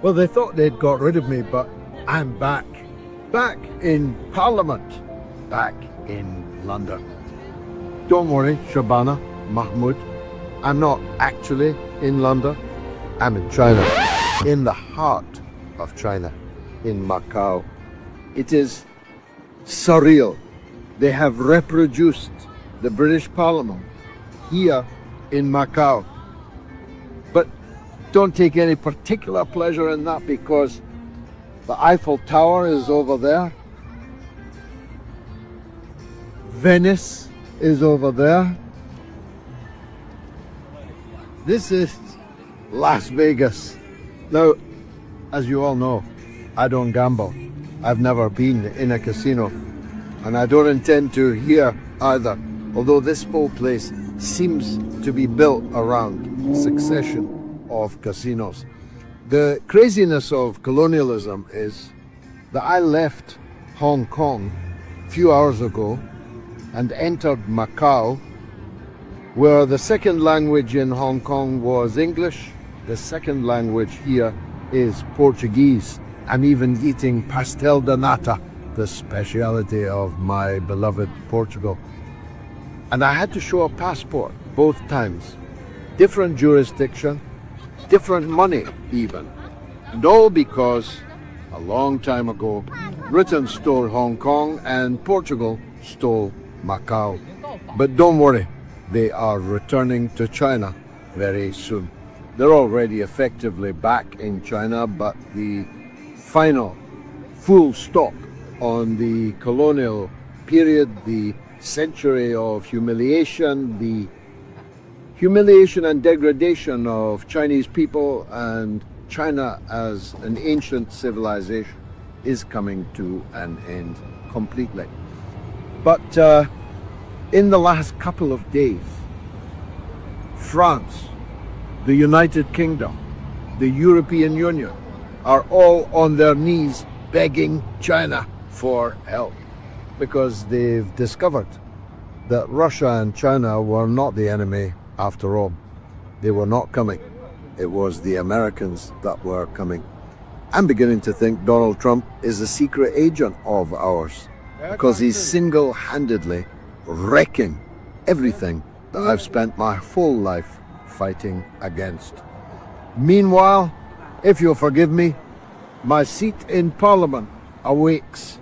Well, they thought they'd got rid of me, but I'm back. Back in Parliament. Back in London. Don't worry, Shabana, Mahmoud. I'm not actually in London. I'm in China. In the heart of China. In Macau. It is surreal. They have reproduced the British Parliament here in Macau. But don't take any particular pleasure in that because the Eiffel Tower is over there. Venice is over there. This is Las Vegas. Now, as you all know, I don't gamble. I've never been in a casino, and I don't intend to here either, although this whole place seems to be built around succession of casinos. The craziness of colonialism is that I left Hong Kong a few hours ago and entered Macau, where the second language in Hong Kong was English. The second language here is Portuguese. I'm even eating pastel de nata, the speciality of my beloved Portugal. And I had to show a passport both times. Different jurisdiction, different money even. And all because a long time ago, Britain stole Hong Kong and Portugal stole Macau. But don't worry, they are returning to China very soon. They're already effectively back in China, but the final full stop on the colonial period, the century of humiliation, the humiliation and degradation of Chinese people and China as an ancient civilization is coming to an end completely. But in the last couple of days, France, the United Kingdom, the European Union are all on their knees begging China for help because they've discovered that Russia and China were not the enemy after all. They were not coming. It was the Americans that were coming. I'm beginning to think Donald Trump is a secret agent of ours because he's single-handedly wrecking everything that I've spent my whole life fighting against. Meanwhile, if you'll forgive me, my seat in Parliament awakes.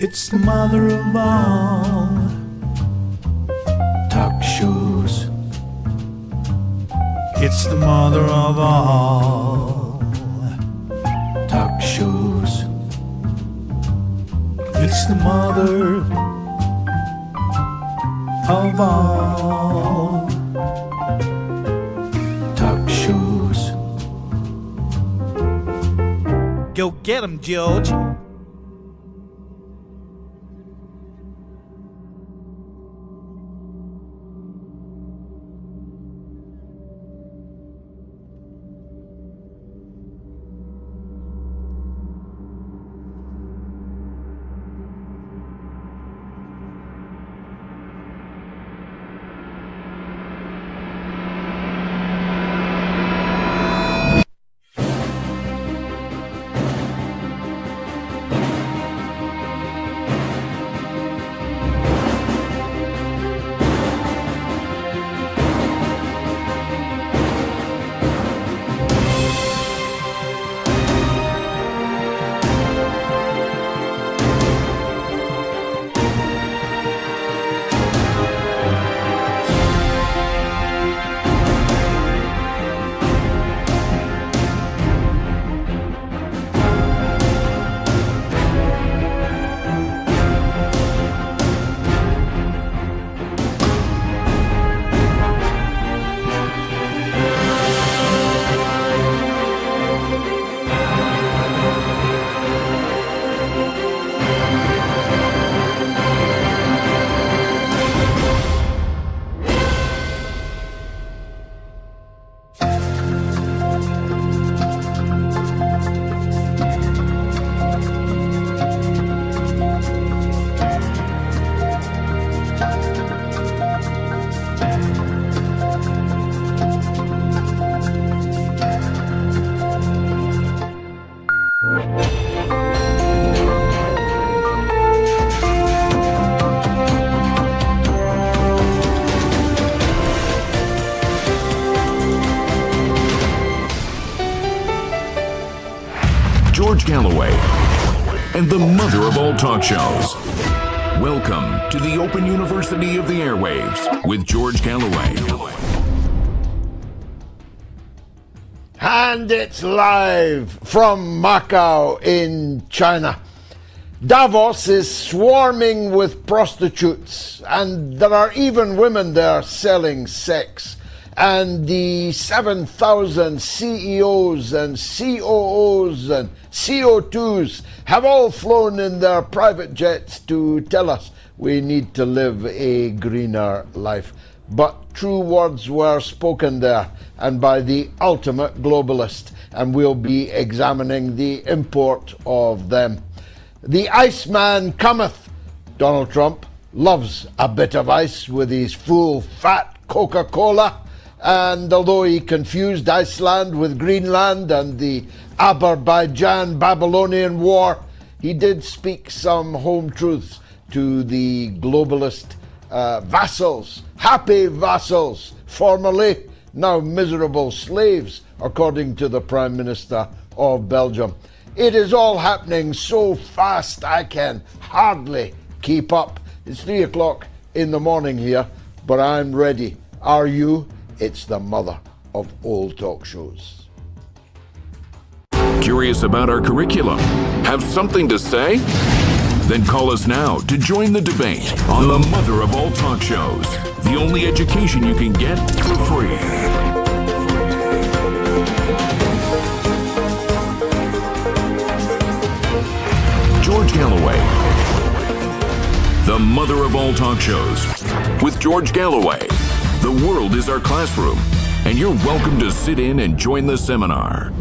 It's the mother of all talk shows. It's the mother of all talk shows. It's the mother of all talk shows. Go get 'em, George. George Galloway, and the mother of all talk shows. Welcome to the Open University of the Airwaves with George Galloway. And it's live from Macau in China. Davos is swarming with prostitutes, and there are even women there selling sex. And the 7,000 CEOs and COOs and CO2s have all flown in their private jets to tell us we need to live a greener life. But true words were spoken there, and by the ultimate globalist, and we'll be examining the import of them. The Iceman cometh. Donald Trump loves a bit of ice with his full fat Coca-Cola, and although he confused Iceland with Greenland and the Azerbaijan-Babylonian War, he did speak some home truths to the globalist vassals, happy vassals, formerly now miserable slaves, according to the Prime Minister of Belgium. It is all happening so fast I can hardly keep up. It's 3 o'clock in the morning here, but I'm ready. Are you? It's the mother of all talk shows. Curious about our curriculum? Have something to say? Then call us now to join the debate on the mother of all talk shows. The only education you can get for free. George Galloway, the mother of all talk shows. With George Galloway, the world is our classroom, and you're welcome to sit in and join the seminar.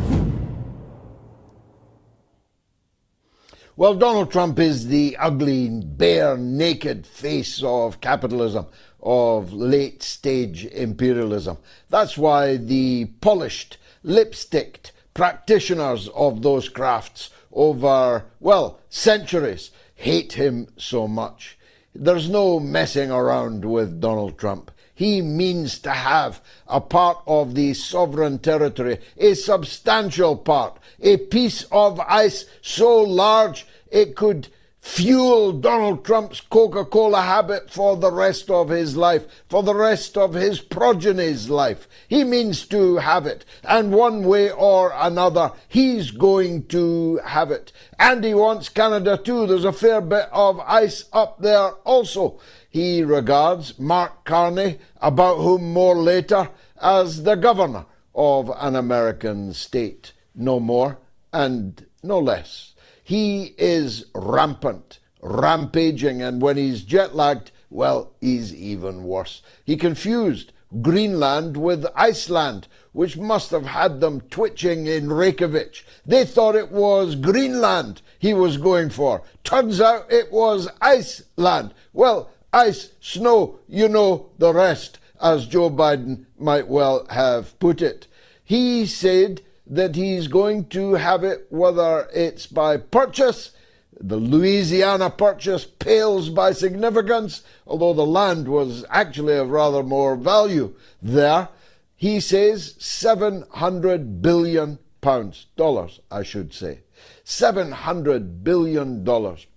Well, Donald Trump is the ugly, bare, naked face of capitalism, of late-stage imperialism. That's why the polished, lipsticked practitioners of those crafts over, well, centuries hate him so much. There's no messing around with Donald Trump. He means to have a part of the sovereign territory, a substantial part, a piece of ice so large it could fuel Donald Trump's Coca-Cola habit for the rest of his life, for the rest of his progeny's life. He means to have it, and one way or another, he's going to have it. And he wants Canada too. There's a fair bit of ice up there also. He regards Mark Carney, about whom more later, as the governor of an American state. No more and no less. He is rampant, rampaging, and when he's jet-lagged, well, he's even worse. He confused Greenland with Iceland, which must have had them twitching in Reykjavik. They thought it was Greenland he was going for. Turns out it was Iceland. Well, ice, snow, you know the rest, as Joe Biden might well have put it. He said that he's going to have it whether it's by purchase. The Louisiana Purchase pales by significance, although the land was actually of rather more value there. He says $700 billion, dollars I should say. $700 billion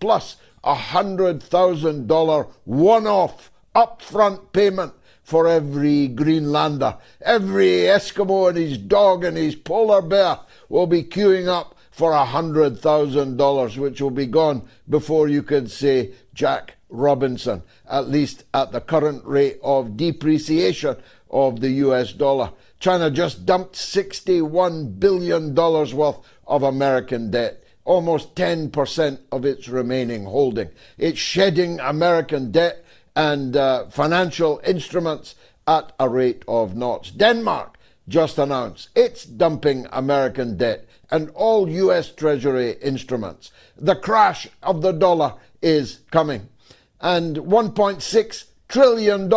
plus $100,000 one-off upfront payment for every Greenlander. Every Eskimo and his dog and his polar bear will be queuing up for $100,000, which will be gone before you can say Jack Robinson, at least at the current rate of depreciation of the US dollar. China just dumped $61 billion worth of American debt, almost 10% of its remaining holding. It's shedding American debt and financial instruments at a rate of knots. Denmark just announced it's dumping American debt and all US Treasury instruments. The crash of the dollar is coming. And $1.6 trillion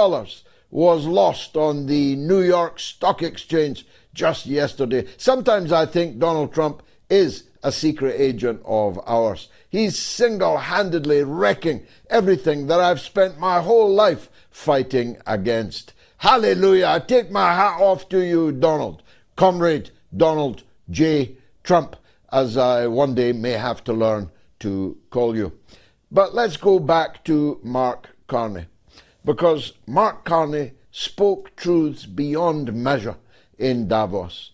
was lost on the New York Stock Exchange just yesterday. Sometimes I think Donald Trump is a secret agent of ours. He's single-handedly wrecking everything that I've spent my whole life fighting against. Hallelujah. I take my hat off to you, Donald. Comrade Donald J. Trump. as I one day may have to learn to call you. But let's go back to Mark-carney, because Mark-carney spoke truths beyond measure in Davos.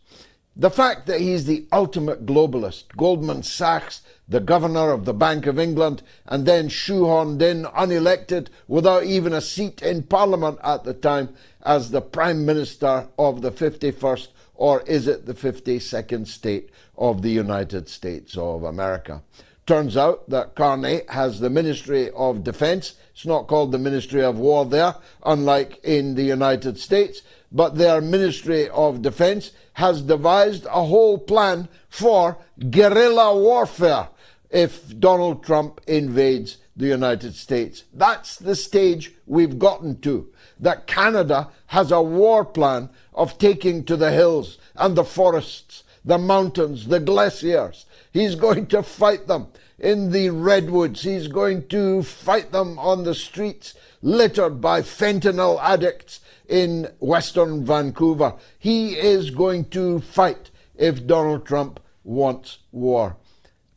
The fact that he's the ultimate globalist, Goldman Sachs, the governor of the Bank of England, and then shoehorned in, unelected, without even a seat in Parliament at the time, as the Prime Minister of the 51st, or is it the 52nd state of the United States of America. Turns out that Carney has the Ministry of Defense. It's not called the Ministry of War there, unlike in the United States, but their Ministry of Defense has devised a whole plan for guerrilla warfare if Donald Trump invades the United States. That's the stage we've gotten to, that Canada has a war plan of taking to the hills and the forests, the mountains, the glaciers. He's going to fight them in the redwoods. He's going to fight them on the streets littered by fentanyl addicts in Western Vancouver. He is going to fight if Donald Trump wants war.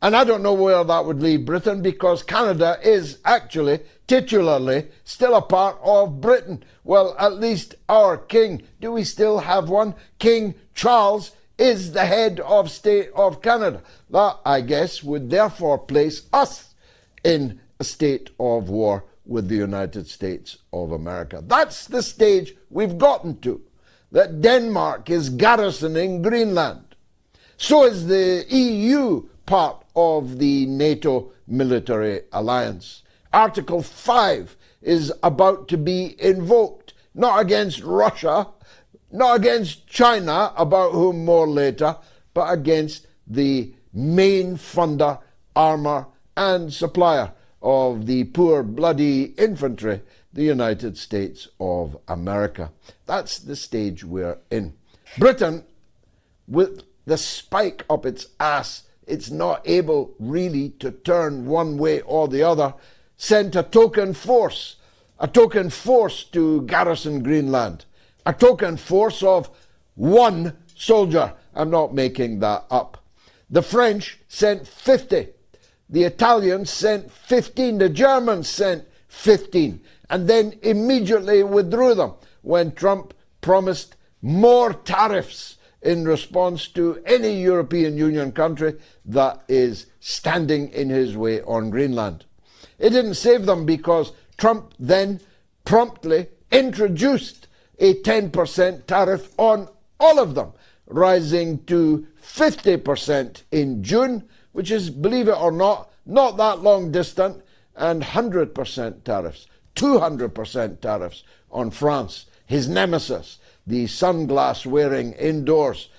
And I don't know where that would leave Britain, because Canada is actually titularly still a part of Britain. Well, at least our king, do we still have one? King Charles is the head of state of Canada. That, I guess, would therefore place us in a state of war with the United States of America. That's the stage we've gotten to, that Denmark is garrisoning Greenland. So is the EU part of the NATO military alliance. Article 5 is about to be invoked, not against Russia, not against China, about whom more later, but against the main funder, armour and supplier of the poor bloody infantry, the United States of America. That's the stage we're in. Britain, with the spike up its ass, it's not able really to turn one way or the other, sent a token force to garrison Greenland. A token force of 1 soldier. I'm not making that up. The French sent 50. The Italians sent 15. The Germans sent 15. And then immediately withdrew them when Trump promised more tariffs in response to any European Union country that is standing in his way on Greenland. It didn't save them, because Trump then promptly introduced a 10% tariff on all of them, rising to 50% in June, which is, believe it or not that long distant, and 100% tariffs, 200% tariffs on France, his nemesis, the sunglass-wearing indoors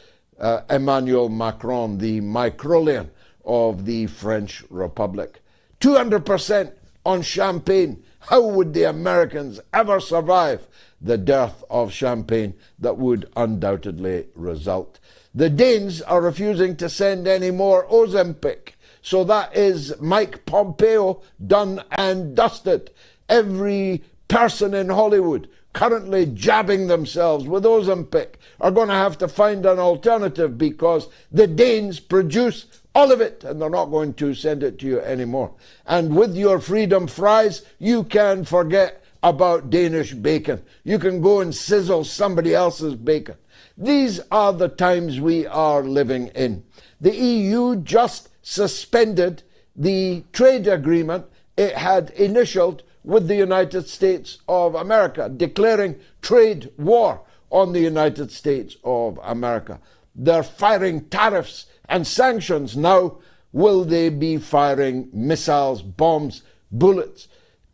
Emmanuel Macron, the Microlian of the French Republic. 200% on champagne. How would the Americans ever survive the dearth of champagne that would undoubtedly result? The Danes are refusing to send any more Ozempic. So that is Mike Pompeo done and dusted. Every person in Hollywood currently jabbing themselves with Ozempic are going to have to find an alternative, because the Danes produce all of it, and they're not going to send it to you anymore. And with your freedom fries, you can forget about Danish bacon. You can go and sizzle somebody else's bacon. These are the times we are living in. The EU just suspended the trade agreement it had initialed with the United States of America, declaring trade war on the United States of America. They're firing tariffs and sanctions now. Will they be firing missiles, bombs, bullets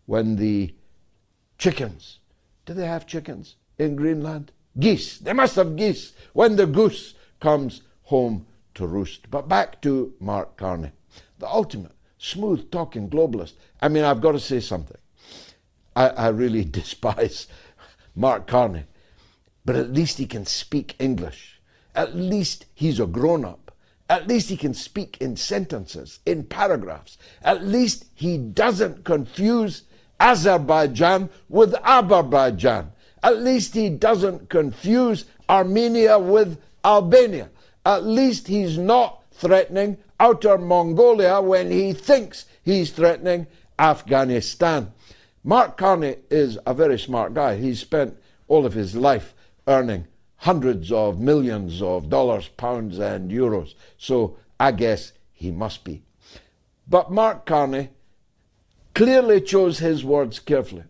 when the chickens, do they have chickens in Greenland? Geese, they must have geese when the goose comes home to roost. But back to Mark-carney, the ultimate smooth-talking globalist. I mean, I've got to say something. I really despise Mark-carney, but at least he can speak English. At least he's a grown-up. At least he can speak in sentences, in paragraphs. At least he doesn't confuse Azerbaijan with Azerbaijan. At least he doesn't confuse Armenia with Albania. At least he's not threatening Outer Mongolia when he thinks he's threatening Afghanistan. Mark Carney is a very smart guy. He's spent all of his life earning hundreds of millions of dollars, pounds, and euros. So I guess he must be. But Mark Carney clearly chose his words carefully.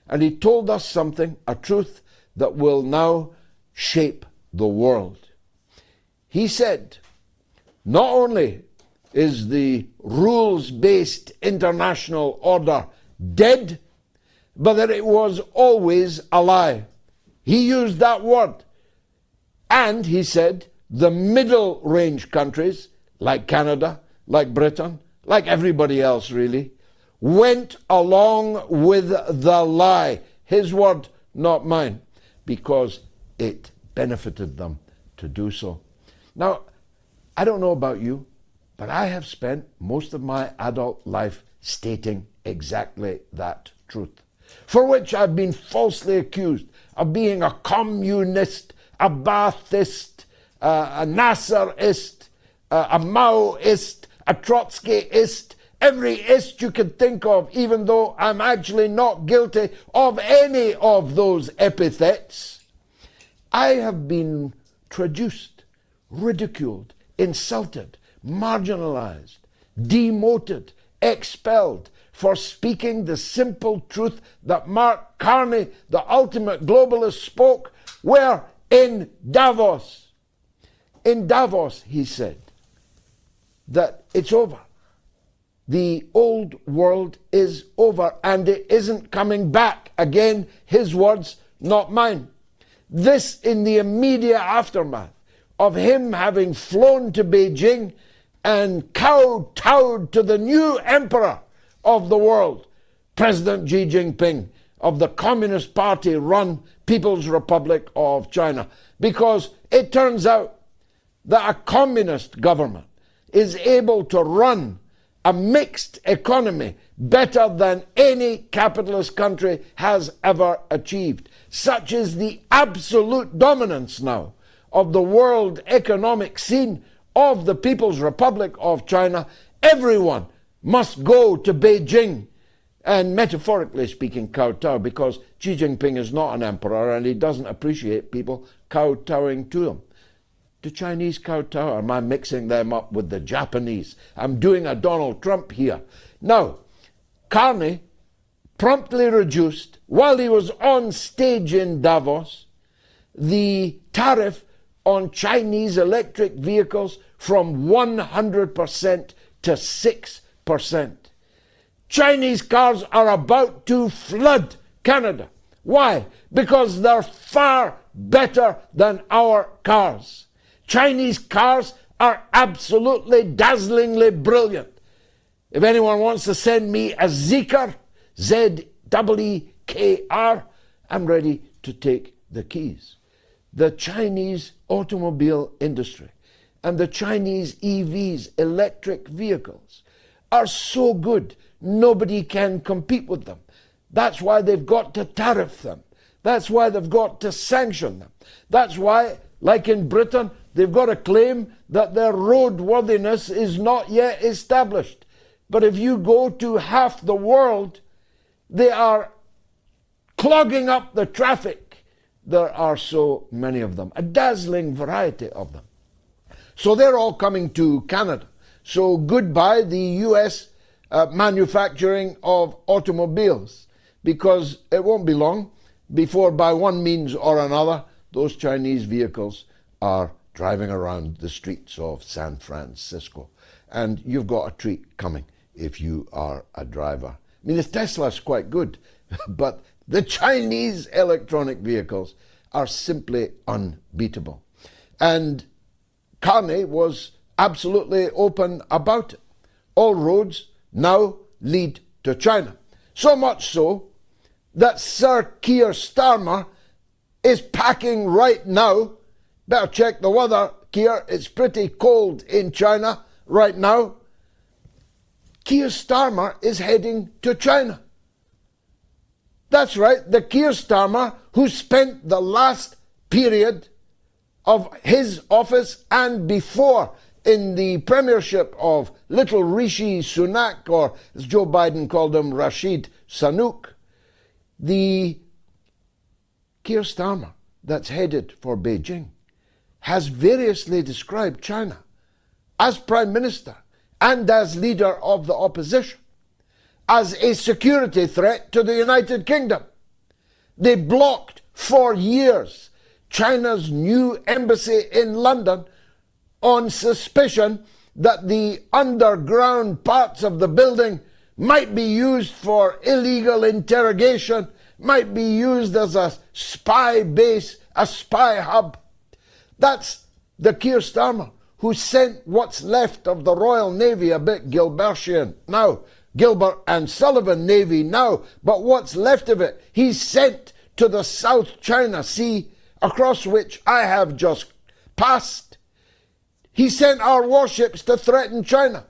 And he told us something, a truth that will now shape the world. He said, not only is the rules-based international order dead, but that it was always a lie. He used that word. And he said, the middle-range countries, like Canada, like Britain, like everybody else really, went along with the lie. His word, not mine, because it benefited them to do so. Now, I don't know about you, but I have spent most of my adult life stating exactly that truth, for which I've been falsely accused of being a communist, a Baathist, a Nasserist, a Maoist, a Trotskyist, every ist you could think of, even though I'm actually not guilty of any of those epithets. I have been traduced, ridiculed, insulted, marginalized, demoted, expelled for speaking the simple truth that Mark Carney, the ultimate globalist, spoke where? In Davos. In Davos, he said that it's over. The old world is over and it isn't coming back. Again, his words, not mine. This in the immediate aftermath of him having flown to Beijing and kowtowed to the new emperor of the world, President Xi Jinping of the Communist Party-run People's Republic of China. Because it turns out that a communist government is able to run a mixed economy better than any capitalist country has ever achieved. Such is the absolute dominance now of the world economic scene of the People's Republic of China. Everyone must go to Beijing and, metaphorically speaking, kowtow, because Xi Jinping is not an emperor and he doesn't appreciate people kowtowing to him. The Chinese kowtow, or am I mixing them up with the Japanese? I'm doing a Donald Trump here. Now, Carney promptly reduced, while he was on stage in Davos, the tariff on Chinese electric vehicles from 100% to 6%. Chinese cars are about to flood Canada. Why? Because they're far better than our cars. Chinese cars are absolutely dazzlingly brilliant. If anyone wants to send me a Zeekr, Z-E-E-K-R, I'm ready to take the keys. The Chinese automobile industry and the Chinese EVs, electric vehicles, are so good, nobody can compete with them. That's why they've got to tariff them. That's why they've got to sanction them. That's why, like in Britain, they've got to claim that their roadworthiness is not yet established. But if you go to half the world, they are clogging up the traffic. There are so many of them, a dazzling variety of them. So they're all coming to Canada. So goodbye the US manufacturing of automobiles, because it won't be long before, by one means or another, those Chinese vehicles are driving around the streets of San Francisco. And you've got a treat coming if you are a driver. I mean, the Tesla's quite good, but the Chinese electronic vehicles are simply unbeatable. And Carney was absolutely open about it. All roads now lead to China. So much so that Sir Keir Starmer is packing right now. Better check the weather, Keir. It's pretty cold in China right now. Keir Starmer is heading to China. That's right, the Keir Starmer who spent the last period of his office and before in the premiership of little Rishi Sunak, or as Joe Biden called him, Rashid Sunak, the Keir Starmer that's headed for Beijing has variously described China as Prime Minister and as leader of the opposition as a security threat to the United Kingdom. They blocked for years China's new embassy in London on suspicion that the underground parts of the building might be used for illegal interrogation, might be used as a spy base, a spy hub. That's the Keir Starmer who sent what's left of the Royal Navy, a bit Gilbertian now, Gilbert and Sullivan Navy now, but what's left of it he's sent to the South China Sea, across which I have just passed. He sent our warships to threaten China.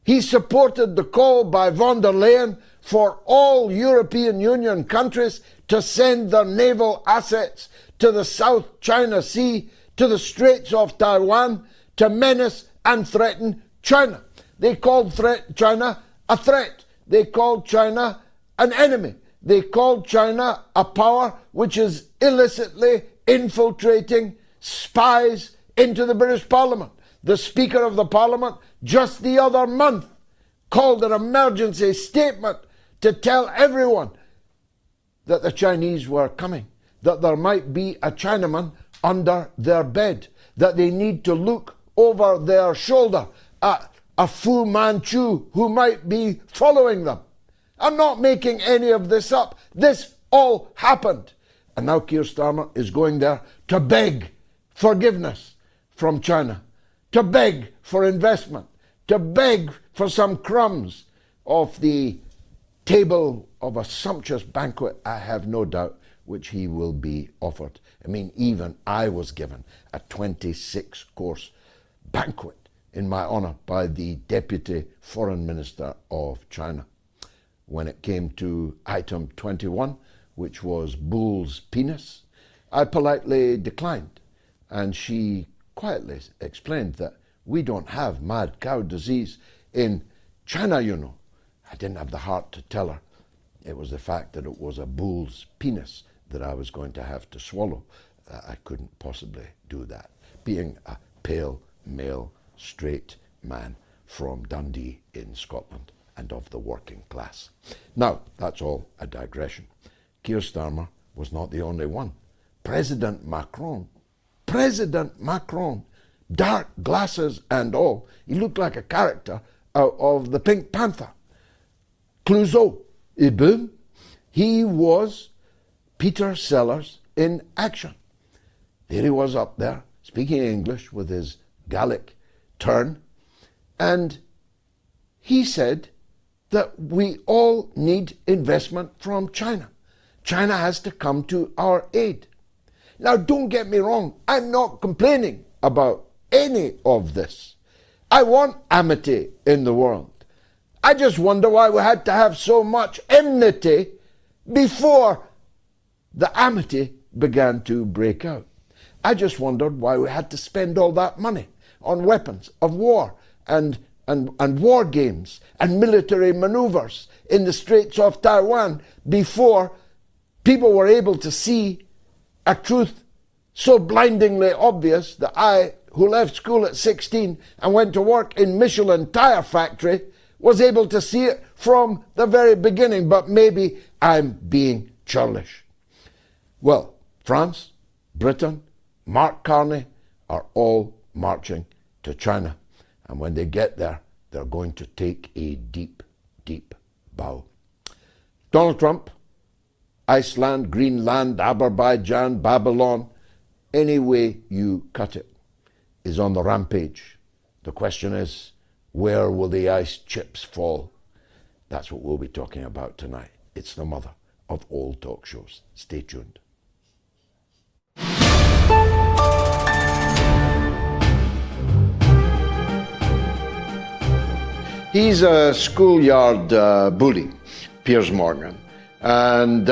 He supported the call by von der Leyen for all European Union countries to send their naval assets to the South China Sea, to the Straits of Taiwan, to menace and threaten China. They called China a threat. They called China an enemy. They called China a power which is illicitly infiltrating spies into the British Parliament. The Speaker of the Parliament just the other month called an emergency statement to tell everyone that the Chinese were coming, that there might be a Chinaman under their bed, that they need to look over their shoulder at a Fu Manchu who might be following them. I'm not making any of this up. This all happened. And now Keir Starmer is going there to beg forgiveness from China, to beg for investment, to beg for some crumbs off the table of a sumptuous banquet, I have no doubt, which he will be offered. I mean, even I was given a 26-course banquet in my honor by the Deputy Foreign Minister of China. When it came to item 21, which was bull's penis, I politely declined, and she quietly explained that we don't have mad cow disease in China, you know. I didn't have the heart to tell her it was the fact that it was a bull's penis that I was going to have to swallow. I couldn't possibly do that, being a pale, male, straight man from Dundee in Scotland and of the working class. Now, that's all a digression. Keir Starmer was not the only one. President Macron, dark glasses and all, he looked like a character out of the Pink Panther. Clouseau, et boom, he was Peter Sellers in action. There he was up there, speaking English with his Gallic turn, and he said that we all need investment from China. China has to come to our aid. Now, don't get me wrong, I'm not complaining about any of this. I want amity in the world. I just wonder why we had to have so much enmity before the amity began to break out. I just wondered why we had to spend all that money on weapons of war and war games and military maneuvers in the Straits of Taiwan before people were able to see a truth so blindingly obvious that I, who left school at 16 and went to work in Michelin tire factory, was able to see it from the very beginning. But maybe I'm being churlish. Well, France, Britain, McCartney are all marching to China. And when they get there, they're going to take a deep, deep bow. Donald Trump, Iceland, Greenland, Azerbaijan, Babylon, any way you cut it, is on the rampage. The question is, where will the ice chips fall? That's what we'll be talking about tonight. It's the mother of all talk shows. Stay tuned. He's a schoolyard bully, Piers Morgan. And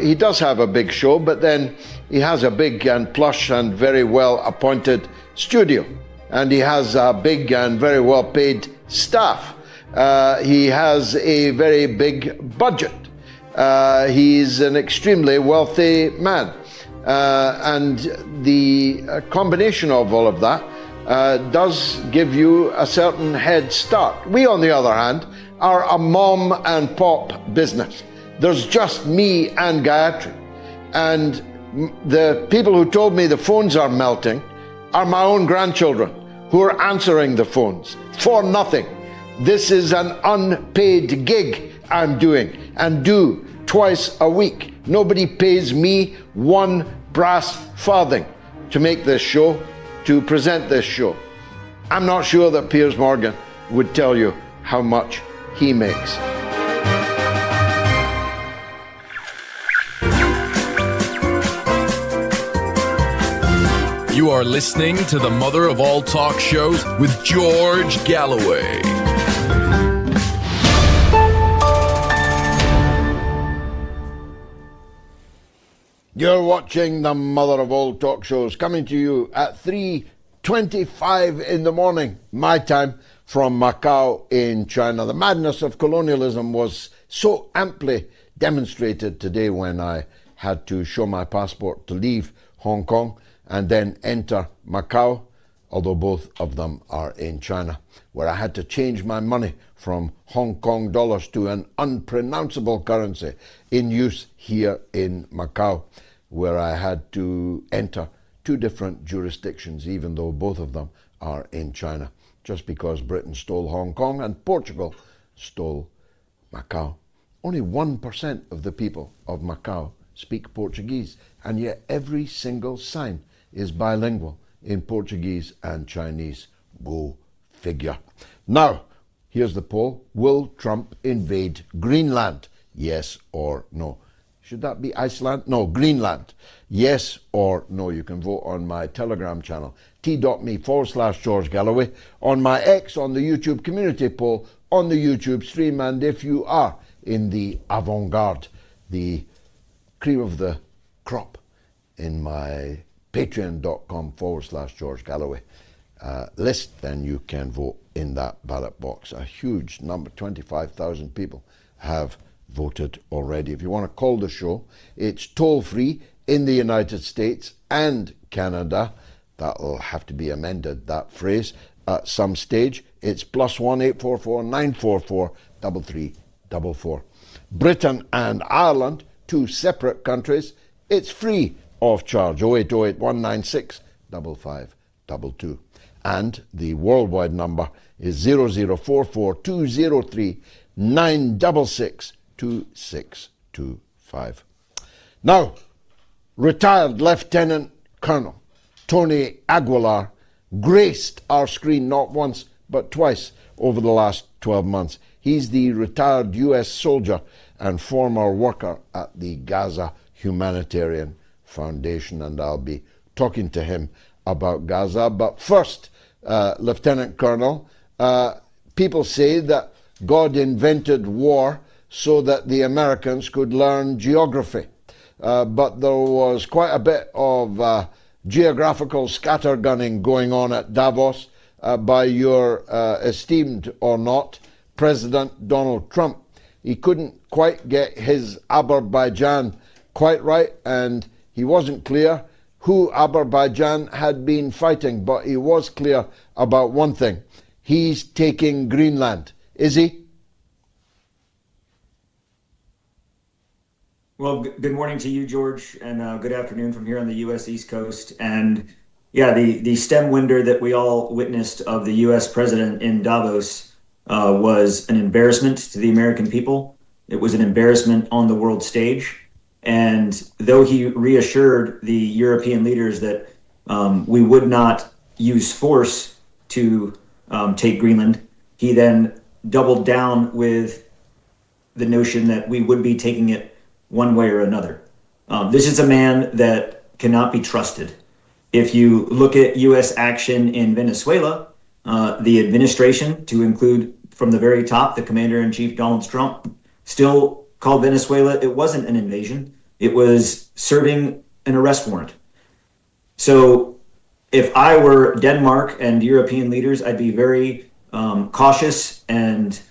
he does have a big show, but then he has a big and plush and very well appointed studio. and he has a big and very well paid staff. He has a very big budget. He's an extremely wealthy man. And the combination of all of that does give you a certain head start. We, on the other hand, are a mom and pop business. There's just me and Gayatri. And the people who told me the phones are melting are my own grandchildren who are answering the phones for nothing. This is an unpaid gig I'm doing and do twice a week. Nobody pays me one brass farthing to make this show, to present this show. I'm not sure that Piers Morgan would tell you how much he makes. You are listening to the mother of all talk shows with George Galloway. You're watching the mother of all talk shows, coming to you at 3:25 in the morning, my time, from Macau in China. The madness of colonialism was so amply demonstrated today when I had to show my passport to leave Hong Kong and then enter Macau, although both of them are in China, where I had to change my money from Hong Kong dollars to an unpronounceable currency in use here in Macau, where I had to enter two different jurisdictions, even though both of them are in China, just because Britain stole Hong Kong and Portugal stole Macau. Only 1% of the people of Macau speak Portuguese, and yet every single sign is bilingual in Portuguese and Chinese. Go figure. Now, here's the poll. Will Trump invade Greenland? Yes or no? Should that be Iceland? No, Greenland. Yes or no? You can vote on my Telegram channel, t.me/George Galloway, on my X, on the YouTube community poll, on the YouTube stream, and if you are in the avant-garde, the cream of the crop, in my patreon.com/George Galloway list, then you can vote in that ballot box. A huge number, 25,000 people have voted already. If you want to call the show, it's toll-free in the United States and Canada. That'll have to be amended, that phrase, at some stage. It's +1 844 944 3344. Britain and Ireland, two separate countries, it's free of charge, 0808 196 5522. And the worldwide number is 0044 203 966 2625. Now, retired Lieutenant Colonel Tony Aguilar graced our screen not once but twice over the last 12 months. He's the retired US soldier and former worker at the Gaza Humanitarian Foundation, and I'll be talking to him about Gaza. But first, Lieutenant Colonel, people say that God invented war so that the Americans could learn geography. But there was quite a bit of geographical scattergunning going on at Davos by your esteemed or not President Donald Trump. He couldn't quite get his Azerbaijan quite right, and he wasn't clear who Azerbaijan had been fighting, but he was clear about one thing. He's taking Greenland. Is he? Well, good morning to you, George, and good afternoon from here on the U.S. East Coast. And yeah, the stem winder that we all witnessed of the U.S. president in Davos was an embarrassment to the American people. It was an embarrassment on the world stage. And though he reassured the European leaders that we would not use force to take Greenland, he then doubled down with the notion that we would be taking it one way or another. This is a man that cannot be trusted. If you look at U.S. action in Venezuela, the administration, to include from the very top, the commander-in-chief Donald Trump, still called Venezuela, it wasn't an invasion. It was serving an arrest warrant. So if I were Denmark and European leaders, I'd be very cautious and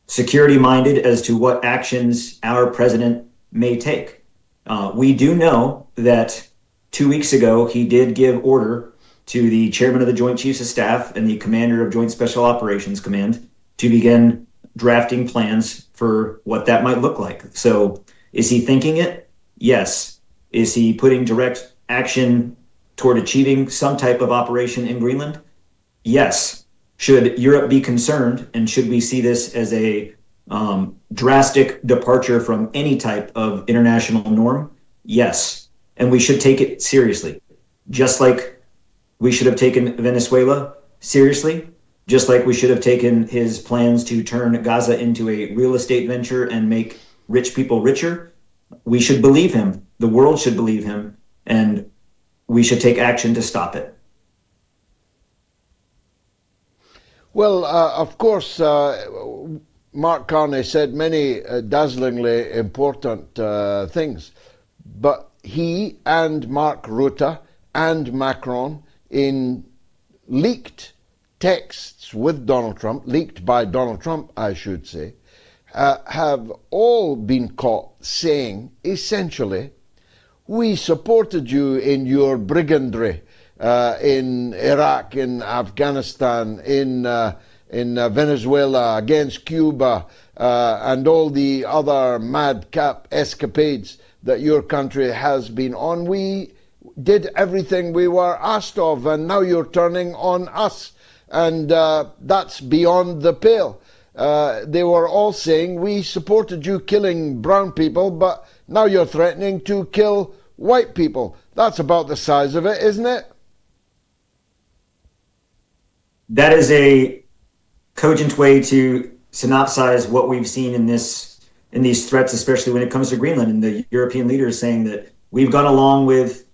security-minded as to what actions our president may take. We do know that 2 weeks ago, he did give order to the chairman of the Joint Chiefs of Staff and the commander of Joint Special Operations Command to begin drafting plans for what that might look like. So is he thinking it? Yes. Is he putting direct action toward achieving some type of operation in Greenland? Yes. Should Europe be concerned, and should we see this as a drastic departure from any type of international norm? Yes. And we should take it seriously. Just like we should have taken Venezuela seriously, just like we should have taken his plans to turn Gaza into a real estate venture and make rich people richer. We should believe him. The world should believe him, and we should take action to stop it. Well, of course, Mark Carney said many dazzlingly important things, but he and Mark Rutte and Macron, in leaked texts with Donald Trump, leaked by Donald Trump, I should say, have all been caught saying, essentially, we supported you in your brigandry in Iraq, in Afghanistan, in Venezuela, against Cuba, and all the other madcap escapades that your country has been on. We did everything we were asked of, and now you're turning on us, and that's beyond the pale. They were all saying, we supported you killing brown people, but now you're threatening to kill white people. That's about the size of it, isn't it? That is a cogent way to synopsize what we've seen in these threats, especially when it comes to Greenland, and the European leaders saying that we've gone along with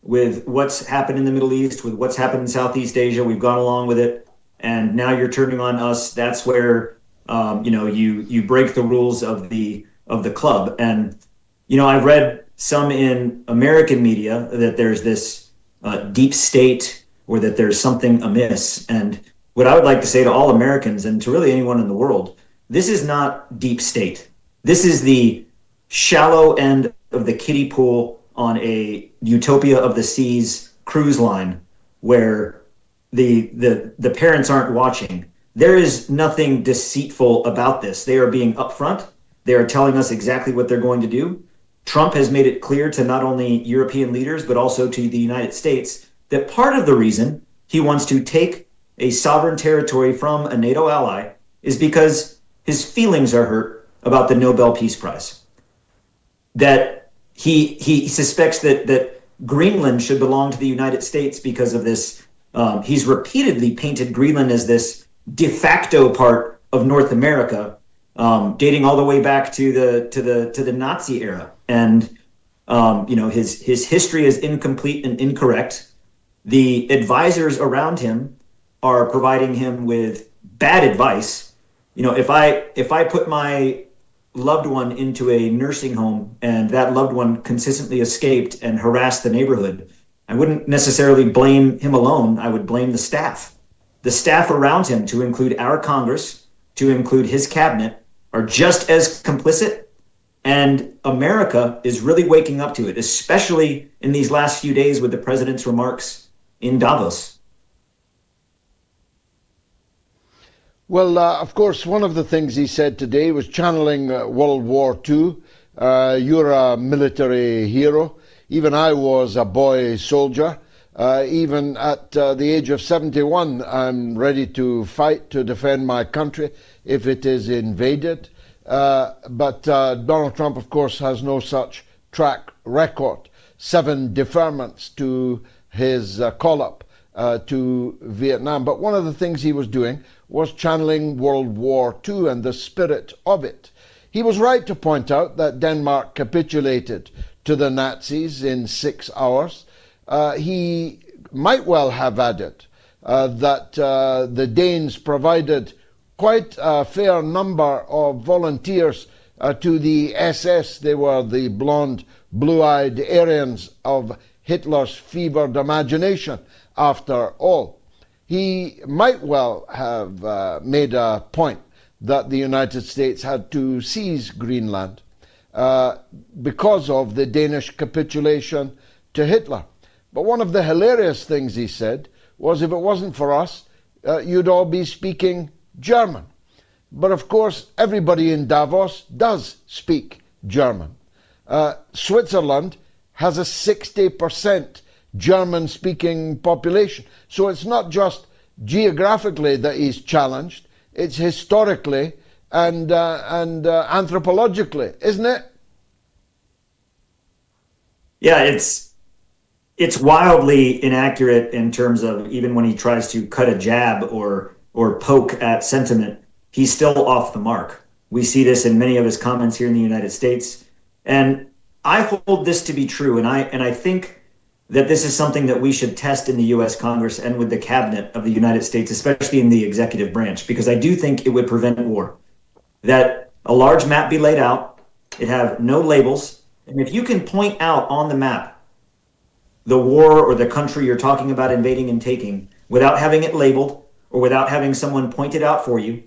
what's happened in the Middle East, with what's happened in Southeast Asia. We've gone along with it, and now you're turning on us. That's where you break the rules of the club. And I've read some in American media that there's this deep state, or that there's something amiss. And what I would like to say to all Americans, and to really anyone in the world, this is not deep state. This is the shallow end of the kiddie pool on a Utopia of the Seas cruise line, where the parents aren't watching. There is nothing deceitful about this. They are being upfront. They are telling us exactly what they're going to do. Trump has made it clear to not only European leaders, but also to the United States, that part of the reason he wants to take a sovereign territory from a NATO ally is because his feelings are hurt about the Nobel Peace Prize. That he suspects that Greenland should belong to the United States because of this. He's repeatedly painted Greenland as this de facto part of North America, dating all the way back to the Nazi era. And his history is incomplete and incorrect. The advisors around him are providing him with bad advice. If I put my loved one into a nursing home and that loved one consistently escaped and harassed the neighborhood, I wouldn't necessarily blame him alone. I would blame the staff. The staff around him, to include our Congress, to include his cabinet, are just as complicit. And America is really waking up to it, especially in these last few days with the president's remarks in Davos. Well, of course, one of the things he said today was channeling World War II. You're a military hero. Even I was a boy soldier. Even at the age of 71, I'm ready to fight to defend my country if it is invaded. But Donald Trump, of course, has no such track record. 7 deferments to his call-up to Vietnam. But one of the things he was doing was channeling World War II and the spirit of it. He was right to point out that Denmark capitulated to the Nazis in 6 hours. He might well have added that the Danes provided quite a fair number of volunteers to the SS. They were the blonde, blue-eyed Aryans of Hitler's fevered imagination, after all. He might well have made a point that the United States had to seize Greenland because of the Danish capitulation to Hitler. But one of the hilarious things he said was, if it wasn't for us, you'd all be speaking German. But of course, everybody in Davos does speak German. Switzerland has a 60% German-speaking population. So it's not just geographically that he's challenged, it's historically and anthropologically, isn't it? Yeah, it's wildly inaccurate in terms of, even when he tries to cut a jab or poke at sentiment, he's still off the mark. We see this in many of his comments here in the United States. And I hold this to be true. And I think that this is something that we should test in the US Congress and with the cabinet of the United States, especially in the executive branch, because I do think it would prevent war. That a large map be laid out, it have no labels, and if you can point out on the map the war or the country you're talking about invading and taking without having it labeled or without having someone point it out for you,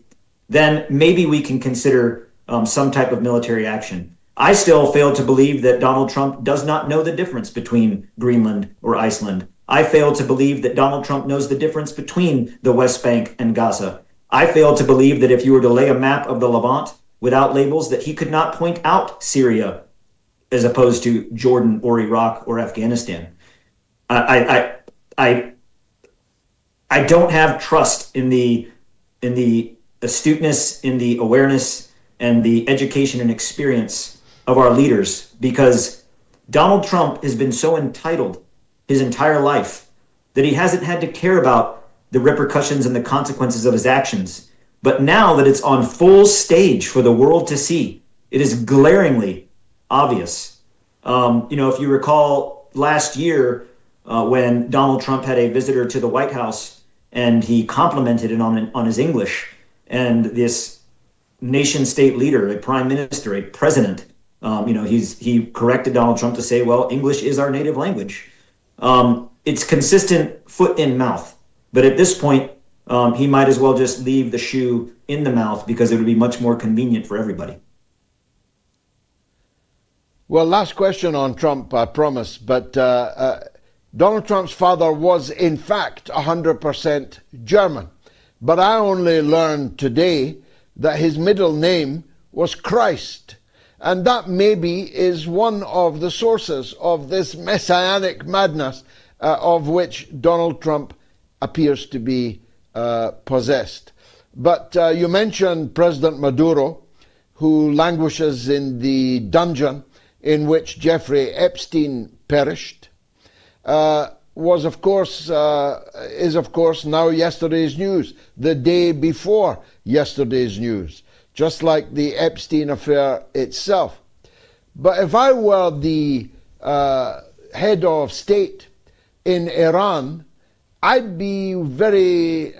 then maybe we can consider some type of military action. I still fail to believe that Donald Trump does not know the difference between Greenland or Iceland. I fail to believe that Donald Trump knows the difference between the West Bank and Gaza. I fail to believe that if you were to lay a map of the Levant without labels, that he could not point out Syria as opposed to Jordan or Iraq or Afghanistan. I don't have trust in the astuteness, in the awareness, and the education and experience of our leaders, because Donald Trump has been so entitled his entire life that he hasn't had to care about the repercussions and the consequences of his actions. But now that it's on full stage for the world to see, it is glaringly obvious. If you recall last year when Donald Trump had a visitor to the White House and he complimented it on his English, and this nation state leader, a prime minister, a president, he corrected Donald Trump to say, well, English is our native language. It's consistent foot in mouth. But at this point, he might as well just leave the shoe in the mouth, because it would be much more convenient for everybody. Well, last question on Trump, I promise. But Donald Trump's father was, in fact, 100% German. But I only learned today that his middle name was Christ. And that maybe is one of the sources of this messianic madness of which Donald Trump appears to be possessed. But you mentioned President Maduro, who languishes in the dungeon in which Jeffrey Epstein perished, is of course now yesterday's news, the day before yesterday's news, just like the Epstein affair itself. But if I were the head of state in Iran, I'd be very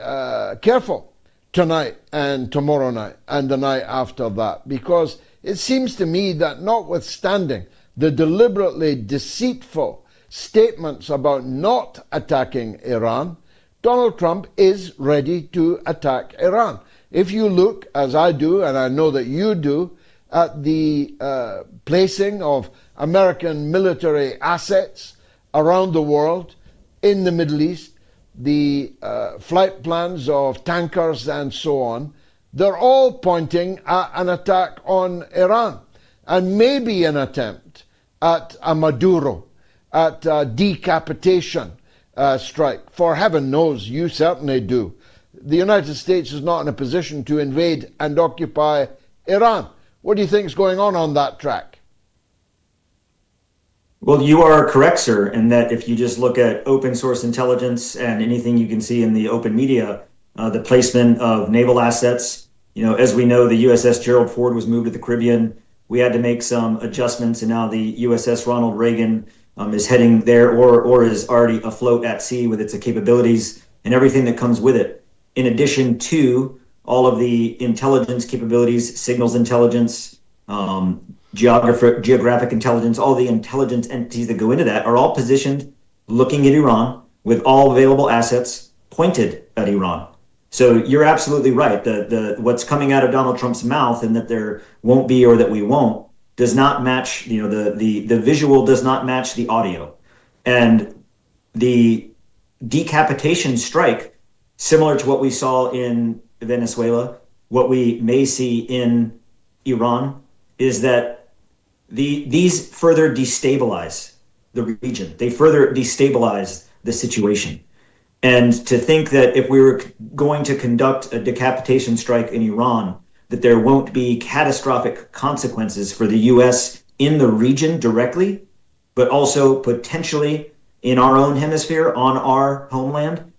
careful tonight and tomorrow night and the night after that, because it seems to me that, notwithstanding the deliberately deceitful statements about not attacking Iran, Donald Trump is ready to attack Iran. If you look, as I do, and I know that you do, at the placing of American military assets around the world, in the Middle East, the flight plans of tankers and so on, they're all pointing at an attack on Iran, and maybe an attempt at a Maduro, at a decapitation strike. For heaven knows, you certainly do. The United States is not in a position to invade and occupy Iran. What do you think is going on that track? Well, you are correct, sir, in that if you just look at open source intelligence and anything you can see in the open media, the placement of naval assets, as we know, the USS Gerald Ford was moved to the Caribbean. We had to make some adjustments, and now the USS Ronald Reagan is heading there or is already afloat at sea with its capabilities and everything that comes with it. In addition to all of the intelligence capabilities, signals intelligence, geographic intelligence, all the intelligence entities that go into that are all positioned looking at Iran with all available assets pointed at Iran. So you're absolutely right. The what's coming out of Donald Trump's mouth, and that there won't be or that we won't, does not match. The visual does not match the audio, and the decapitation strike, similar to what we saw in Venezuela, what we may see in Iran, is that these further destabilize the region. They further destabilize the situation. And to think that if we were going to conduct a decapitation strike in Iran, that there won't be catastrophic consequences for the U.S. in the region directly, but also potentially in our own hemisphere, on our homeland,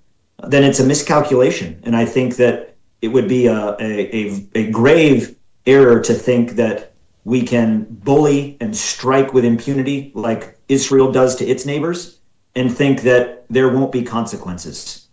then it's a miscalculation. And I think that it would be a grave error to think that we can bully and strike with impunity like Israel does to its neighbors and think that there won't be consequences.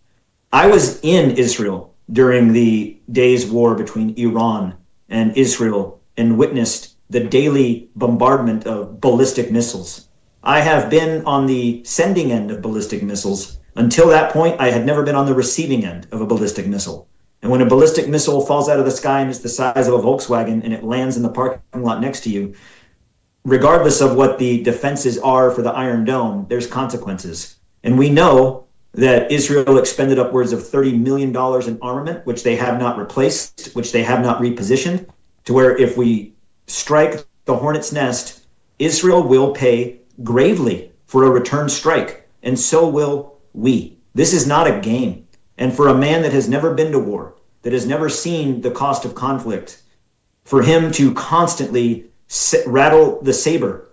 I was in Israel during the days war between Iran and Israel and witnessed the daily bombardment of ballistic missiles. I have been on the sending end of ballistic missiles. Until that point, I had never been on the receiving end of a ballistic missile. And when a ballistic missile falls out of the sky and it's the size of a Volkswagen and it lands in the parking lot next to you, regardless of what the defenses are for the Iron Dome, there's consequences. And we know that Israel expended upwards of $30 million in armament, which they have not replaced, which they have not repositioned, to where if we strike the hornet's nest, Israel will pay gravely for a return strike, and so will we. This is not a game. And for a man that has never been to war, that has never seen the cost of conflict, for him to constantly rattle the saber,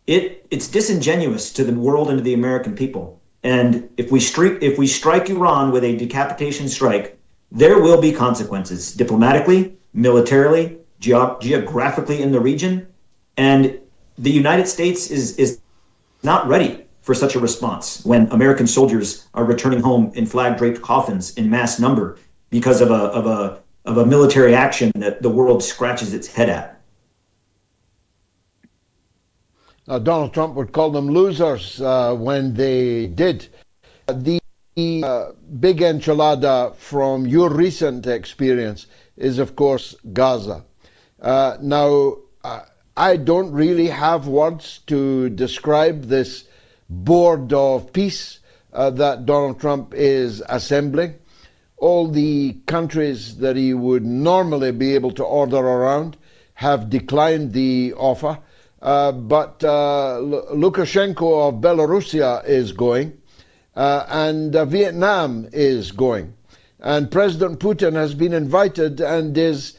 it's disingenuous to the world and to the American people. And if we strike Iran with a decapitation strike, there will be consequences diplomatically, militarily, geographically in the region. And the United States is not ready for such a response when American soldiers are returning home in flag-draped coffins in mass number because of a military action that the world scratches its head at. Donald Trump would call them losers when they did. The big enchilada from your recent experience is, of course, Gaza. Now, I don't really have words to describe this board of peace that Donald Trump is assembling. All the countries that he would normally be able to order around have declined the offer. But Lukashenko of Belarusia is going, and Vietnam is going. And President Putin has been invited and is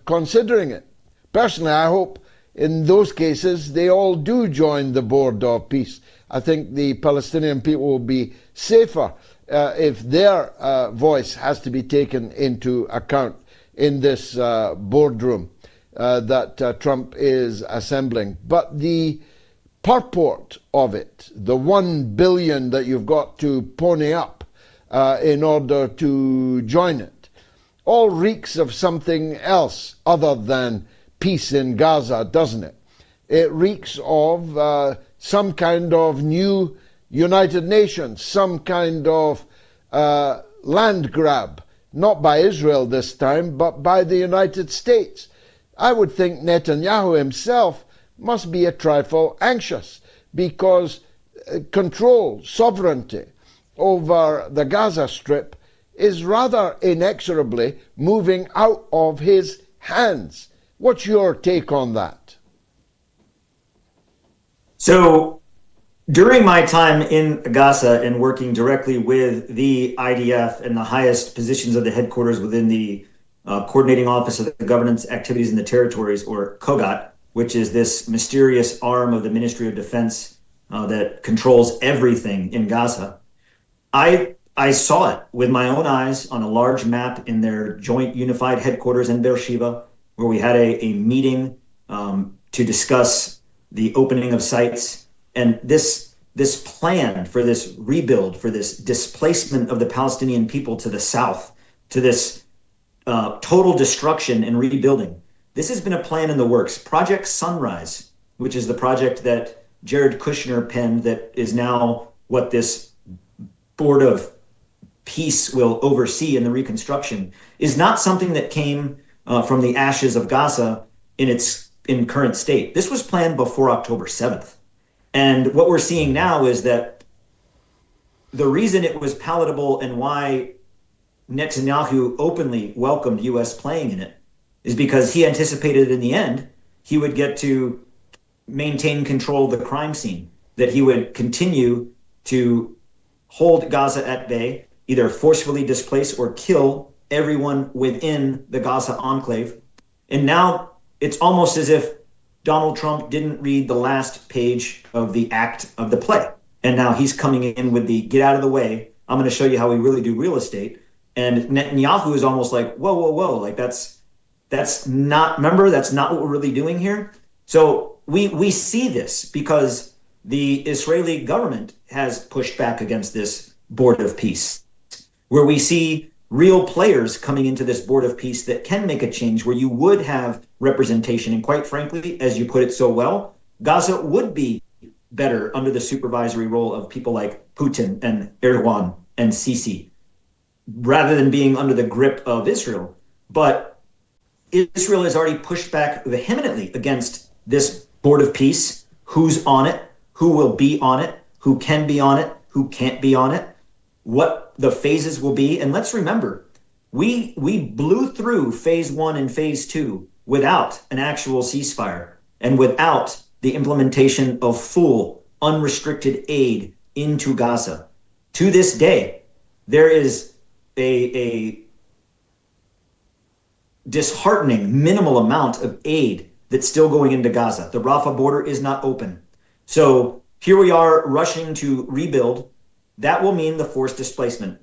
considering it. Personally, I hope in those cases they all do join the board of peace. I think the Palestinian people will be safer if their voice has to be taken into account in this boardroom that Trump is assembling. But the purport of it, the $1 billion that you've got to pony up in order to join it, all reeks of something else other than peace in Gaza, doesn't it? It reeks of some kind of new United Nations, some kind of land grab, not by Israel this time, but by the United States. I would think Netanyahu himself must be a trifle anxious because control, sovereignty over the Gaza Strip is rather inexorably moving out of his hands. What's your take on that? So, during my time in Gaza and working directly with the IDF and the highest positions of the headquarters within the Coordinating Office of the Governance Activities in the Territories, or COGAT, which is this mysterious arm of the Ministry of Defense that controls everything in Gaza, I saw it with my own eyes on a large map in their joint unified headquarters in Beersheba, where we had a meeting to discuss the opening of sites. And this plan for this rebuild, for this displacement of the Palestinian people to the south, to this total destruction and rebuilding, this has been a plan in the works. Project Sunrise, which is the project that Jared Kushner penned, that is now what this board of peace will oversee in the reconstruction, is not something that came from the ashes of Gaza in current state. This was planned before October 7th. And what we're seeing now is that the reason it was palatable and why Netanyahu openly welcomed US playing in it is because he anticipated in the end he would get to maintain control of the crime scene, that he would continue to hold Gaza at bay, either forcefully displace or kill everyone within the Gaza enclave. And now it's almost as if Donald Trump didn't read the last page of the act of the play. And now he's coming in with the get out of the way. I'm going to show you how we really do real estate. And Netanyahu is almost like, whoa, whoa, whoa. Like that's not, remember, that's not what we're really doing here. So we see this because the Israeli government has pushed back against this board of peace, where we see real players coming into this board of peace that can make a change, where you would have representation. And quite frankly, as you put it so well, Gaza would be better under the supervisory role of people like Putin and Erdogan and Sisi, rather than being under the grip of Israel. But Israel has already pushed back vehemently against this board of peace. Who's on it? Who will be on it? Who can be on it? Who can't be on it? What the phases will be. And let's remember, we blew through phase 1 and phase 2 without an actual ceasefire and without the implementation of full unrestricted aid into Gaza. To this day, there is a disheartening minimal amount of aid that's still going into Gaza. The Rafah border is not open. So here we are rushing to rebuild. That will mean the forced displacement.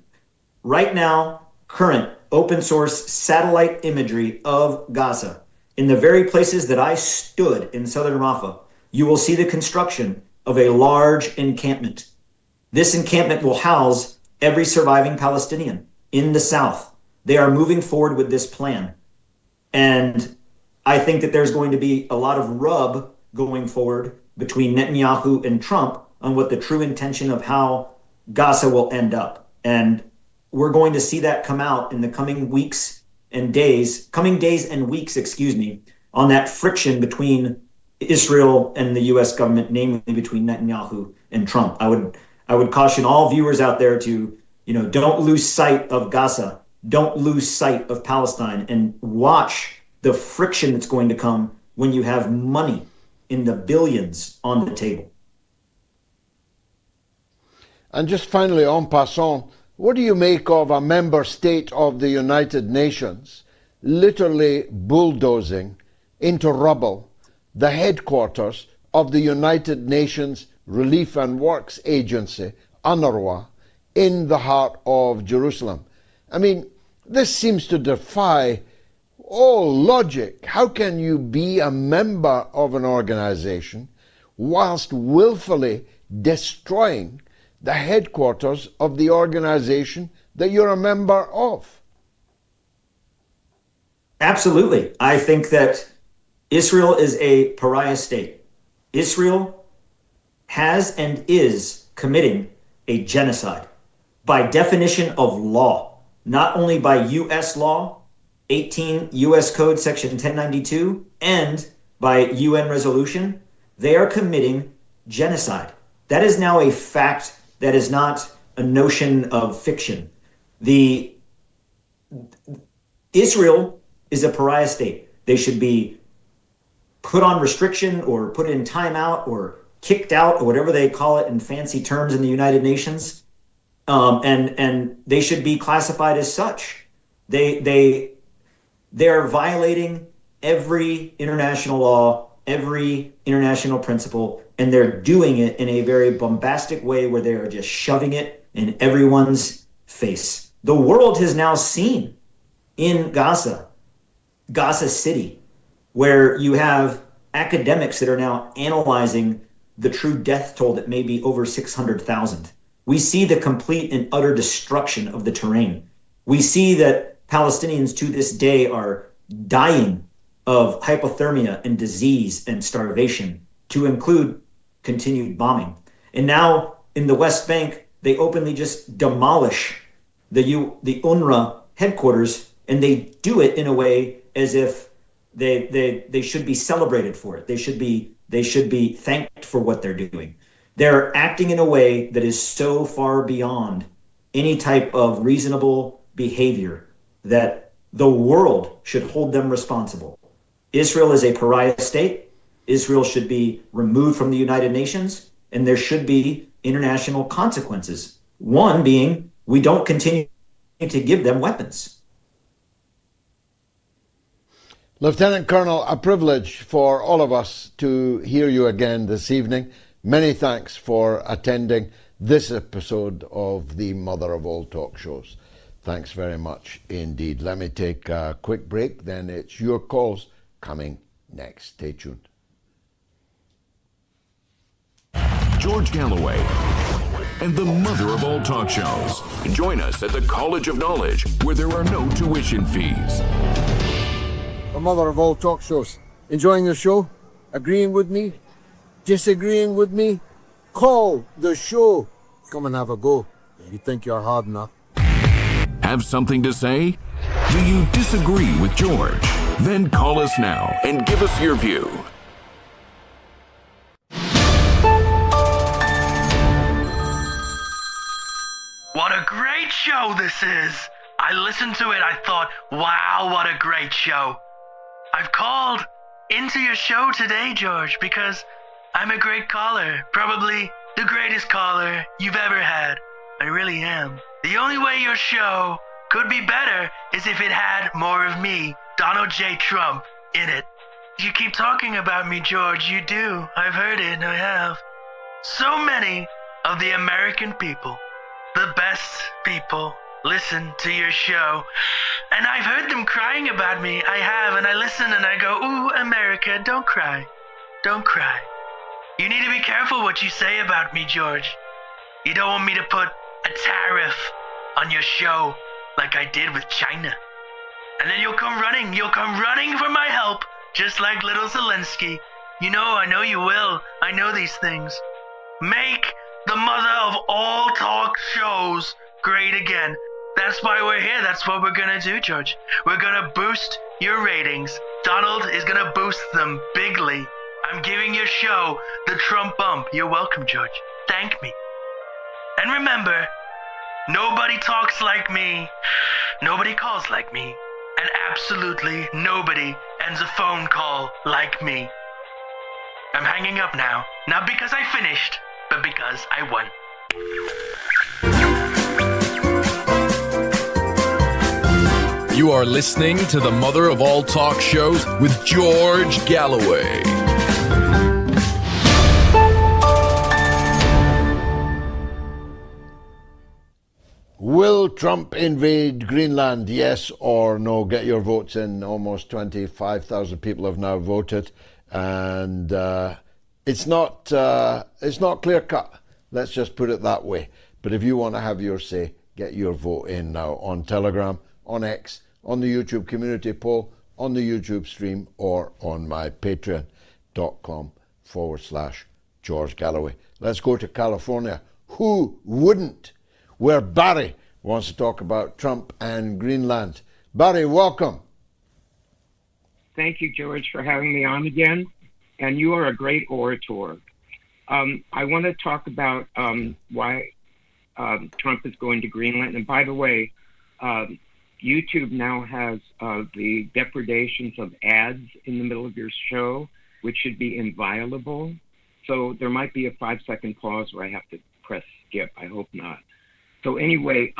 Right now, current open source satellite imagery of Gaza, in the very places that I stood in southern Rafah, you will see the construction of a large encampment. This encampment will house every surviving Palestinian in the south. They are moving forward with this plan. And I think that there's going to be a lot of rub going forward between Netanyahu and Trump on what the true intention of how Gaza will end up. And we're going to see that come out in the coming weeks and days, on that friction between Israel and the US government, namely between Netanyahu and Trump. I would caution all viewers out there to, don't lose sight of Gaza, don't lose sight of Palestine, and watch the friction that's going to come when you have money in the billions on the table. And just finally, en passant, what do you make of a member state of the United Nations literally bulldozing into rubble the headquarters of the United Nations Relief and Works Agency, UNRWA, in the heart of Jerusalem? I mean, this seems to defy all logic. How can you be a member of an organization whilst willfully destroying the headquarters of the organization that you're a member of? Absolutely. I think that Israel is a pariah state. Israel has and is committing a genocide by definition of law, not only by U.S. law, 18 U.S. Code Section 1092, and by UN resolution. They are committing genocide. That is now a fact. That is not a notion of fiction. Israel is a pariah state. They should be put on restriction or put in timeout or kicked out or whatever they call it in fancy terms in the United Nations. And they should be classified as such. They are violating every international law, every international principle, and they're doing it in a very bombastic way where they are just shoving it in everyone's face. The world has now seen in Gaza City, where you have academics that are now analyzing the true death toll that may be over 600,000. We see the complete and utter destruction of the terrain. We see that Palestinians to this day are dying of hypothermia and disease and starvation, to include continued bombing. And now in the West Bank, they openly just demolish the UNRWA headquarters, and they do it in a way as if they should be celebrated for it. They should be thanked for what they're doing. They're acting in a way that is so far beyond any type of reasonable behavior that the world should hold them responsible. Israel is a pariah state. Israel should be removed from the United Nations, and there should be international consequences. One being, we don't continue to give them weapons. Lieutenant Colonel, a privilege for all of us to hear you again this evening. Many thanks for attending this episode of the Mother of All Talk Shows. Thanks very much indeed. Let me take a quick break, then it's your calls coming next. Stay tuned. George Galloway and the mother of all talk shows. Join us at the College of Knowledge, where there are no tuition fees. The Mother of All Talk Shows. Enjoying the show? Agreeing with me? Disagreeing with me? Call the show. Come and have a go. You think you're hard enough? Have something to say? Do you disagree with George? Then call us now and give us your view. What a great show this is! I listened to it, I thought, wow, what a great show. I've called into your show today, George, because I'm a great caller. Probably the greatest caller you've ever had. I really am. The only way your show could be better is if it had more of me, Donald J. Trump, in it. You keep talking about me, George. You do. I've heard it, I have. So many of the American people, the best people, listen to your show. And I've heard them crying about me. I have, and I listen and I go, ooh, America, don't cry. Don't cry. You need to be careful what you say about me, George. You don't want me to put a tariff on your show like I did with China. And then you'll come running for my help, just like little Zelensky. You know, I know you will. I know these things. Make the mother of all talk shows great again. That's why we're here. That's what we're gonna do, George. We're gonna boost your ratings. Donald is gonna boost them bigly. I'm giving your show the Trump bump. You're welcome, George. Thank me. And remember, nobody talks like me. Nobody calls like me. And absolutely nobody ends a phone call like me. I'm hanging up now. Not because I finished, but because I won. You are listening to the Mother of All Talk Shows with George Galloway. Will Trump invade Greenland, yes or no? Get your votes in. Almost 25,000 people have now voted, and it's not clear-cut. Let's just put it that way. But if you want to have your say, get your vote in now on Telegram, on X, on the YouTube community poll, on the YouTube stream, or on my patreon.com/George Galloway. Let's go to California. Who wouldn't? Where Barry wants to talk about Trump and Greenland. Barry, welcome. Thank you, George, for having me on again. And you are a great orator. I want to talk about why Trump is going to Greenland. And by the way, YouTube now has the depredations of ads in the middle of your show, which should be inviolable. So there might be a 5-second pause where I have to press skip. I hope not. So anyway,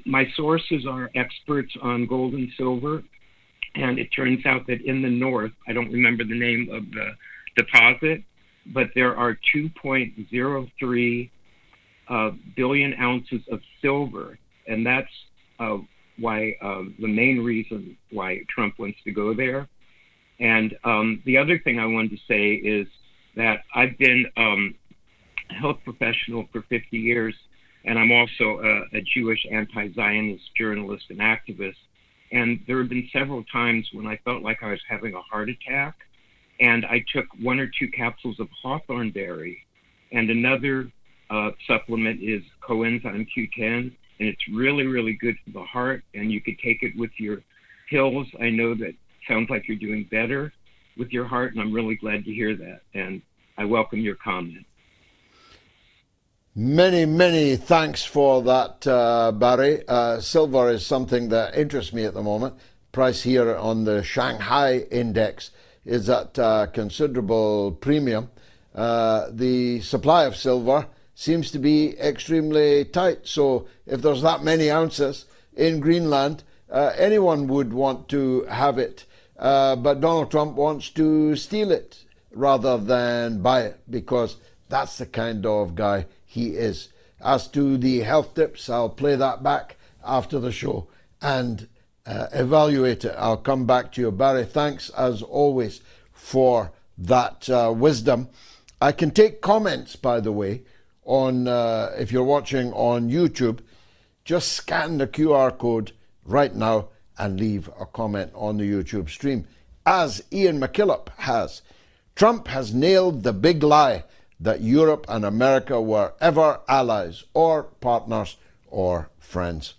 my sources are experts on gold and silver. And it turns out that in the north, I don't remember the name of the deposit, but there are 2.03 billion ounces of silver. And that's why the main reason why Trump wants to go there. And the other thing I wanted to say is that I've been a health professional for 50 years, and I'm also a Jewish anti-Zionist journalist and activist. And there have been several times when I felt like I was having a heart attack, and I took 1 or 2 capsules of hawthorn berry, And another supplement is coenzyme Q10, and it's really, really good for the heart, and you could take it with your pills. I know that sounds like you're doing better with your heart, and I'm really glad to hear that, and I welcome your comment. Many, many thanks for that, Barry. Silver is something that interests me at the moment. Price here on the Shanghai index is at a considerable premium. The supply of silver seems to be extremely tight. So if there's that many ounces in Greenland, anyone would want to have it. But Donald Trump wants to steal it rather than buy it, because that's the kind of guy he is. As to the health tips, I'll play that back after the show and evaluate it. I'll come back to you. Barry, thanks as always for that wisdom. I can take comments, by the way, on if you're watching on YouTube. Just scan the QR code right now and leave a comment on the YouTube stream. As Ian McKillop has, Trump has nailed the big lie that Europe and America were ever allies or partners or friends.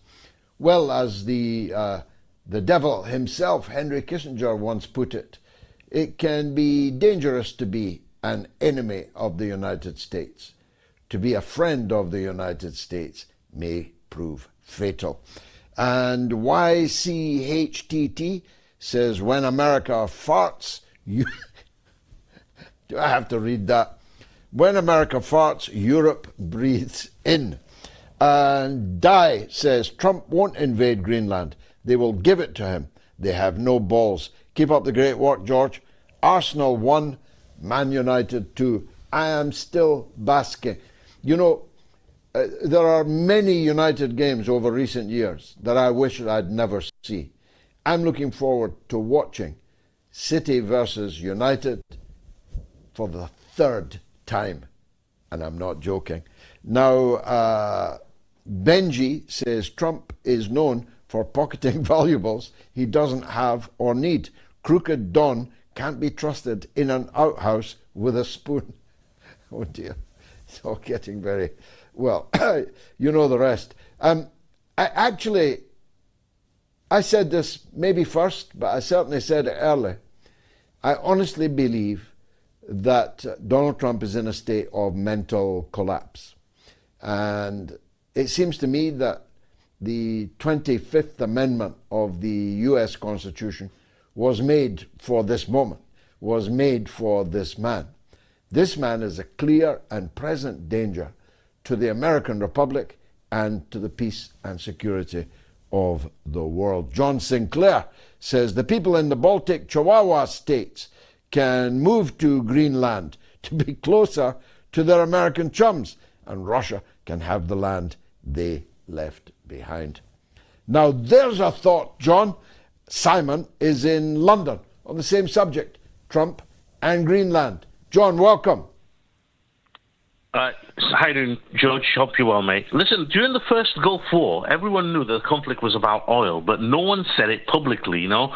Well, as the devil himself, Henry Kissinger, once put it, it can be dangerous to be an enemy of the United States. To be a friend of the United States may prove fatal. And YCHTT says, when America farts, you... Do I have to read that? When America farts, Europe breathes in. And Di says, Trump won't invade Greenland. They will give it to him. They have no balls. Keep up the great work, George. Arsenal 1, Man United 2. I am still basking. You know, there are many United games over recent years that I wish I'd never see. I'm looking forward to watching City versus United for the third time, and I'm not joking. Now, Benji says Trump is known for pocketing valuables he doesn't have or need. Crooked Don can't be trusted in an outhouse with a spoon. Oh dear, it's all getting very, well, you know the rest. I said this maybe first, but I certainly said it early. I honestly believe that Donald Trump is in a state of mental collapse. And it seems to me that the 25th Amendment of the US Constitution was made for this moment, was made for this man. This man is a clear and present danger to the American Republic and to the peace and security of the world. John Sinclair says the people in the Baltic Chihuahua states can move to Greenland to be closer to their American chums, and Russia can have the land they left behind. Now there's a thought, John. Simon is in London on the same subject, Trump and Greenland. John, welcome. How you doing, George? Hope you're well, mate. Listen, during the first Gulf War, everyone knew that the conflict was about oil, but no one said it publicly, you know.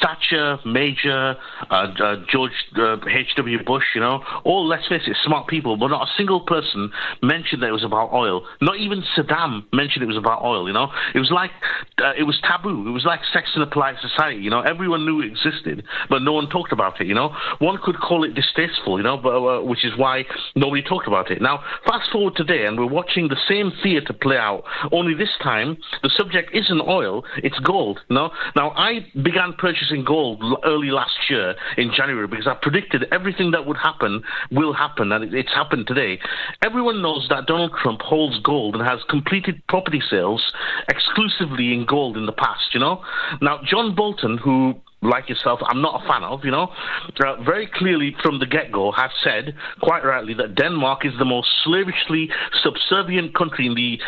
Thatcher, Major, George H.W. Bush, you know, all, let's face it, smart people, but not a single person mentioned that it was about oil. Not even Saddam mentioned it was about oil, you know. It was like, it was taboo. It was like sex in a polite society, you know. Everyone knew it existed, but no one talked about it, you know. One could call it distasteful, you know, but which is why nobody talked about it. Now, fast forward today, and we're watching the same theatre play out, only this time, the subject isn't oil, it's gold, you know? Now, I began purchasing gold early last year in January because I predicted everything that would happen will happen, and it's happened today. Everyone knows that Donald Trump holds gold and has completed property sales exclusively in gold in the past, you know? Now, John Bolton, who, like yourself, I'm not a fan of, you know, very clearly from the get-go has said, quite rightly, that Denmark is the most slavishly subservient country in the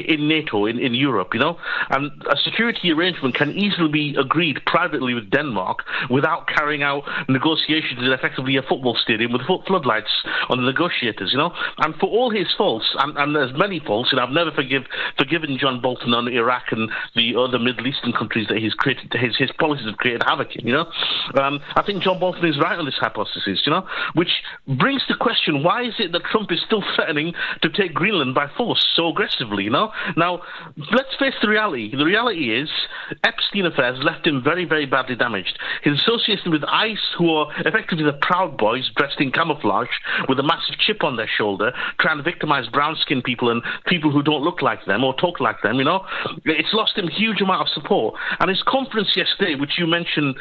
in NATO, in Europe, you know, and a security arrangement can easily be agreed privately with Denmark without carrying out negotiations in effectively a football stadium with floodlights on the negotiators, you know, and for all his faults, and there's many faults, and I've never forgiven John Bolton on Iraq and the other Middle Eastern countries that he's created, his policies wanted to create havoc in, I think John Bolton is right on this hypothesis, which brings the question, why is it that Trump is still threatening to take Greenland by force so aggressively, Now, let's face the reality. The reality is Epstein affairs left him very, very badly damaged. His association with ICE, who are effectively the Proud Boys dressed in camouflage with a massive chip on their shoulder, trying to victimize brown-skinned people and people who don't look like them or talk like them, it's lost him a huge amount of support. And his conference yesterday, which you mentioned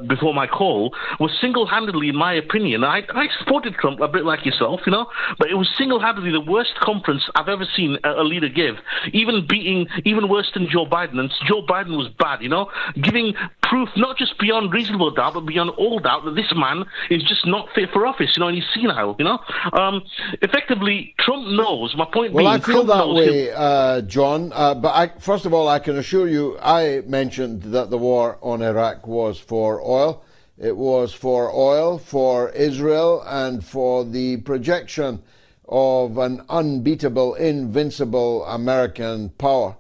before my call, was single-handedly, in my opinion, I supported Trump a bit like yourself, but it was single-handedly the worst conference I've ever seen a leader give, even worse than Joe Biden. And Joe Biden was bad, giving proof not just beyond reasonable doubt, but beyond all doubt that this man is just not fit for office, and he's senile, Effectively, Trump knows, my point being... Well, I feel that way, John, but first of all, I can assure you, I mentioned that the war on Iraq was for oil. It was for oil, for Israel, and for the projection of an unbeatable, invincible American power.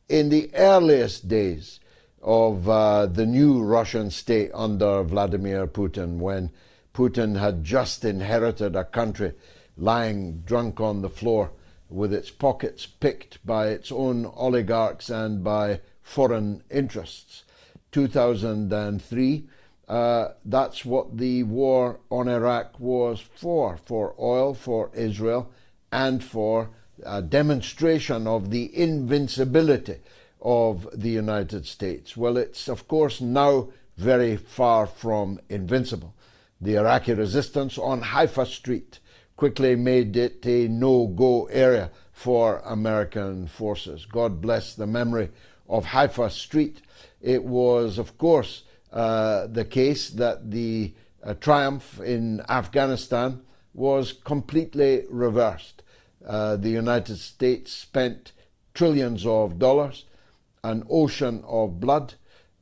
In the earliest days of the new Russian state under Vladimir Putin, when Putin had just inherited a country lying drunk on the floor with its pockets picked by its own oligarchs and by foreign interests. 2003, that's what the war on Iraq was for oil, for Israel, and for a demonstration of the invincibility of the United States. Well, it's of course now very far from invincible. The Iraqi resistance on Haifa Street quickly made it a no-go area for American forces. God bless the memory of Haifa Street. It was, of course, the case that the triumph in Afghanistan was completely reversed. The United States spent trillions of dollars, an ocean of blood,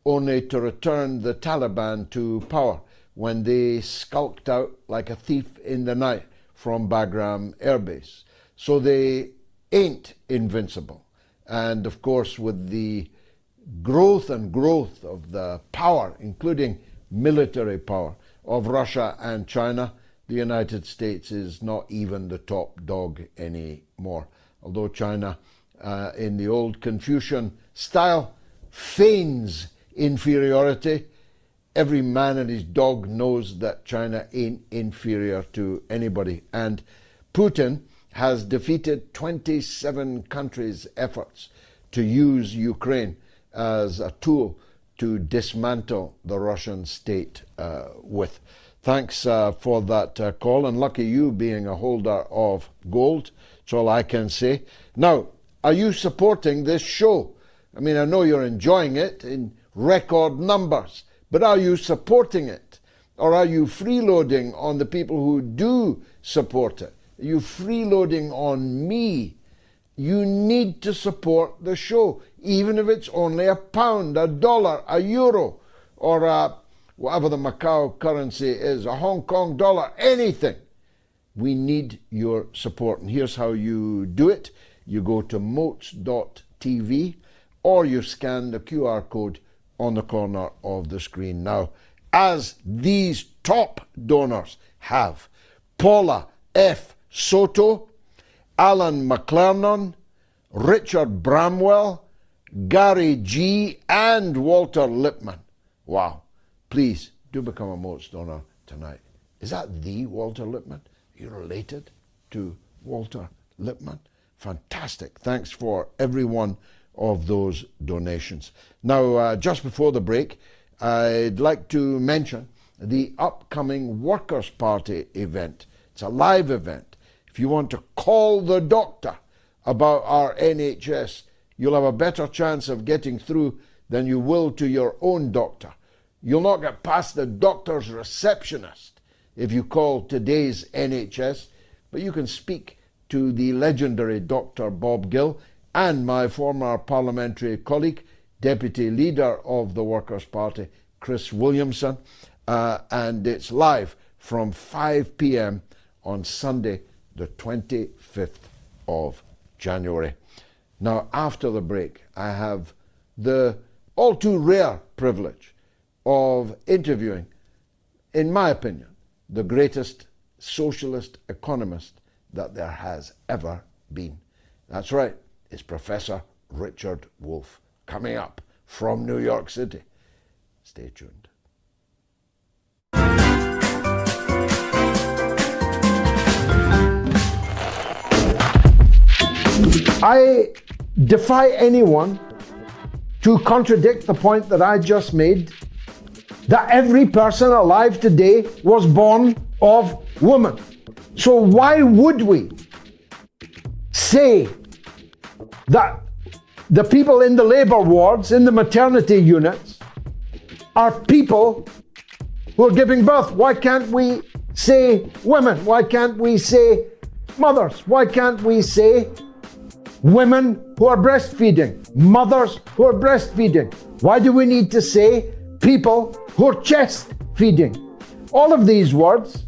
only to return the Taliban to power when they skulked out like a thief in the night from Bagram Air Base. So they ain't invincible. And of course, with the growth of the power, including military power, of Russia and China, the United States is not even the top dog anymore. Although China, in the old Confucian style, feigns inferiority, every man and his dog knows that China ain't inferior to anybody. And Putin has defeated 27 countries' efforts to use Ukraine as a tool to dismantle the Russian state with. Thanks for that call, and lucky you being a holder of gold. That's all I can say. Now, are you supporting this show? I mean, I know you're enjoying it in record numbers, but are you supporting it? Or are you freeloading on the people who do support it? Are you freeloading on me? You need to support the show, even if it's only £1, $1, €1, or whatever the Macau currency is, a Hong Kong dollar, anything. We need your support. And here's how you do it. You go to moats.tv or you scan the QR code on the corner of the screen. Now, as these top donors have: Paula F. Soto, Alan McClernon, Richard Bramwell, Gary G., and Walter Lippman. Wow. Please do become a Moats donor tonight. Is that the Walter Lippman? Are you related to Walter Lippman? Fantastic. Thanks for every one of those donations. Now, just before the break, I'd like to mention the upcoming Workers' Party event. It's a live event. If you want to call the doctor about our NHS, you'll have a better chance of getting through than you will to your own doctor. You'll not get past the doctor's receptionist if you call today's NHS, but you can speak to the legendary Dr. Bob Gill and my former parliamentary colleague, Deputy Leader of the Workers' Party, Chris Williamson, and it's live from 5 p.m. on Sunday, the 25th of January. Now, after the break, I have the all too rare privilege of interviewing, in my opinion, the greatest socialist economist that there has ever been. That's right, it's Professor Richard Wolff, coming up from New York City. Stay tuned. I defy anyone to contradict the point that I just made, that every person alive today was born of woman. So why would we say that the people in the labor wards, in the maternity units, are people who are giving birth? Why can't we say women? Why can't we say mothers? Why can't we say women who are breastfeeding, mothers who are breastfeeding? Why do we need to say people who are chest feeding? All of these words,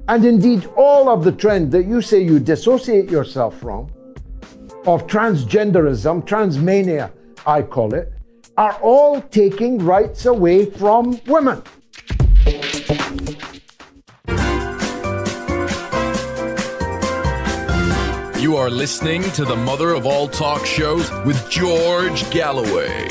and indeed all of the trend that you say you dissociate yourself from, of transgenderism, transmania, I call it, are all taking rights away from women. You are listening to the mother of all talk shows with George Galloway.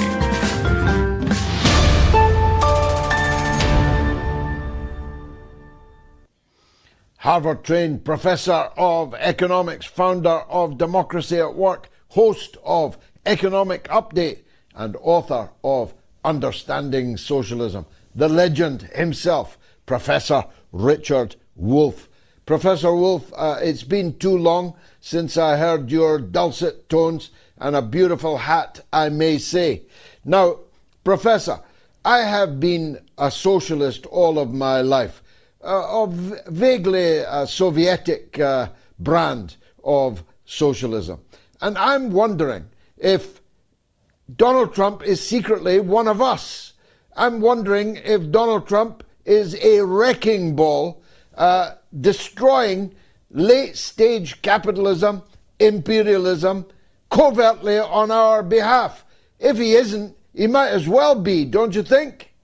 Harvard-trained professor of economics, founder of Democracy at Work, host of Economic Update, and author of Understanding Socialism, the legend himself, Professor Richard Wolff. Professor Wolff, it's been too long since I heard your dulcet tones and a beautiful hat, I may say. Now, Professor, I have been a socialist all of my life, of vaguely Sovietic brand of socialism. And I'm wondering if Donald Trump is secretly one of us. I'm wondering if Donald Trump is a wrecking ball destroying late-stage capitalism, imperialism, covertly on our behalf. If he isn't, he might as well be, don't you think?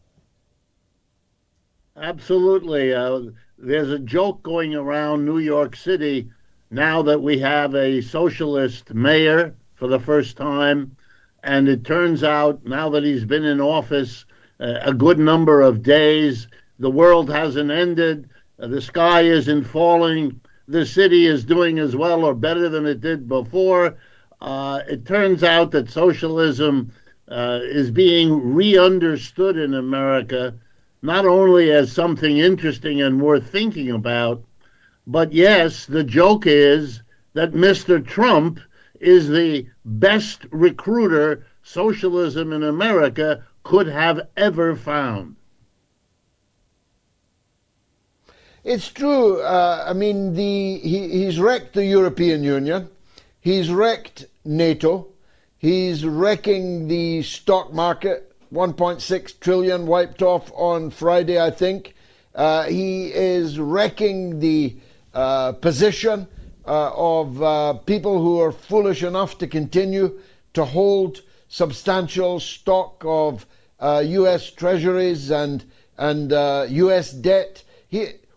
Absolutely. There's a joke going around New York City now that we have a socialist mayor for the first time, and it turns out now that he's been in office a good number of days, the world hasn't ended, the sky isn't falling, the city is doing as well or better than it did before. It turns out that socialism is being re-understood in America, not only as something interesting and worth thinking about, but yes, the joke is that Mr. Trump is the best recruiter socialism in America could have ever found. It's true. I mean, he's wrecked the European Union. He's wrecked NATO. He's wrecking the stock market. 1.6 trillion wiped off on Friday, I think. He is wrecking the position of people who are foolish enough to continue to hold substantial stock of U.S. treasuries and U.S. debt.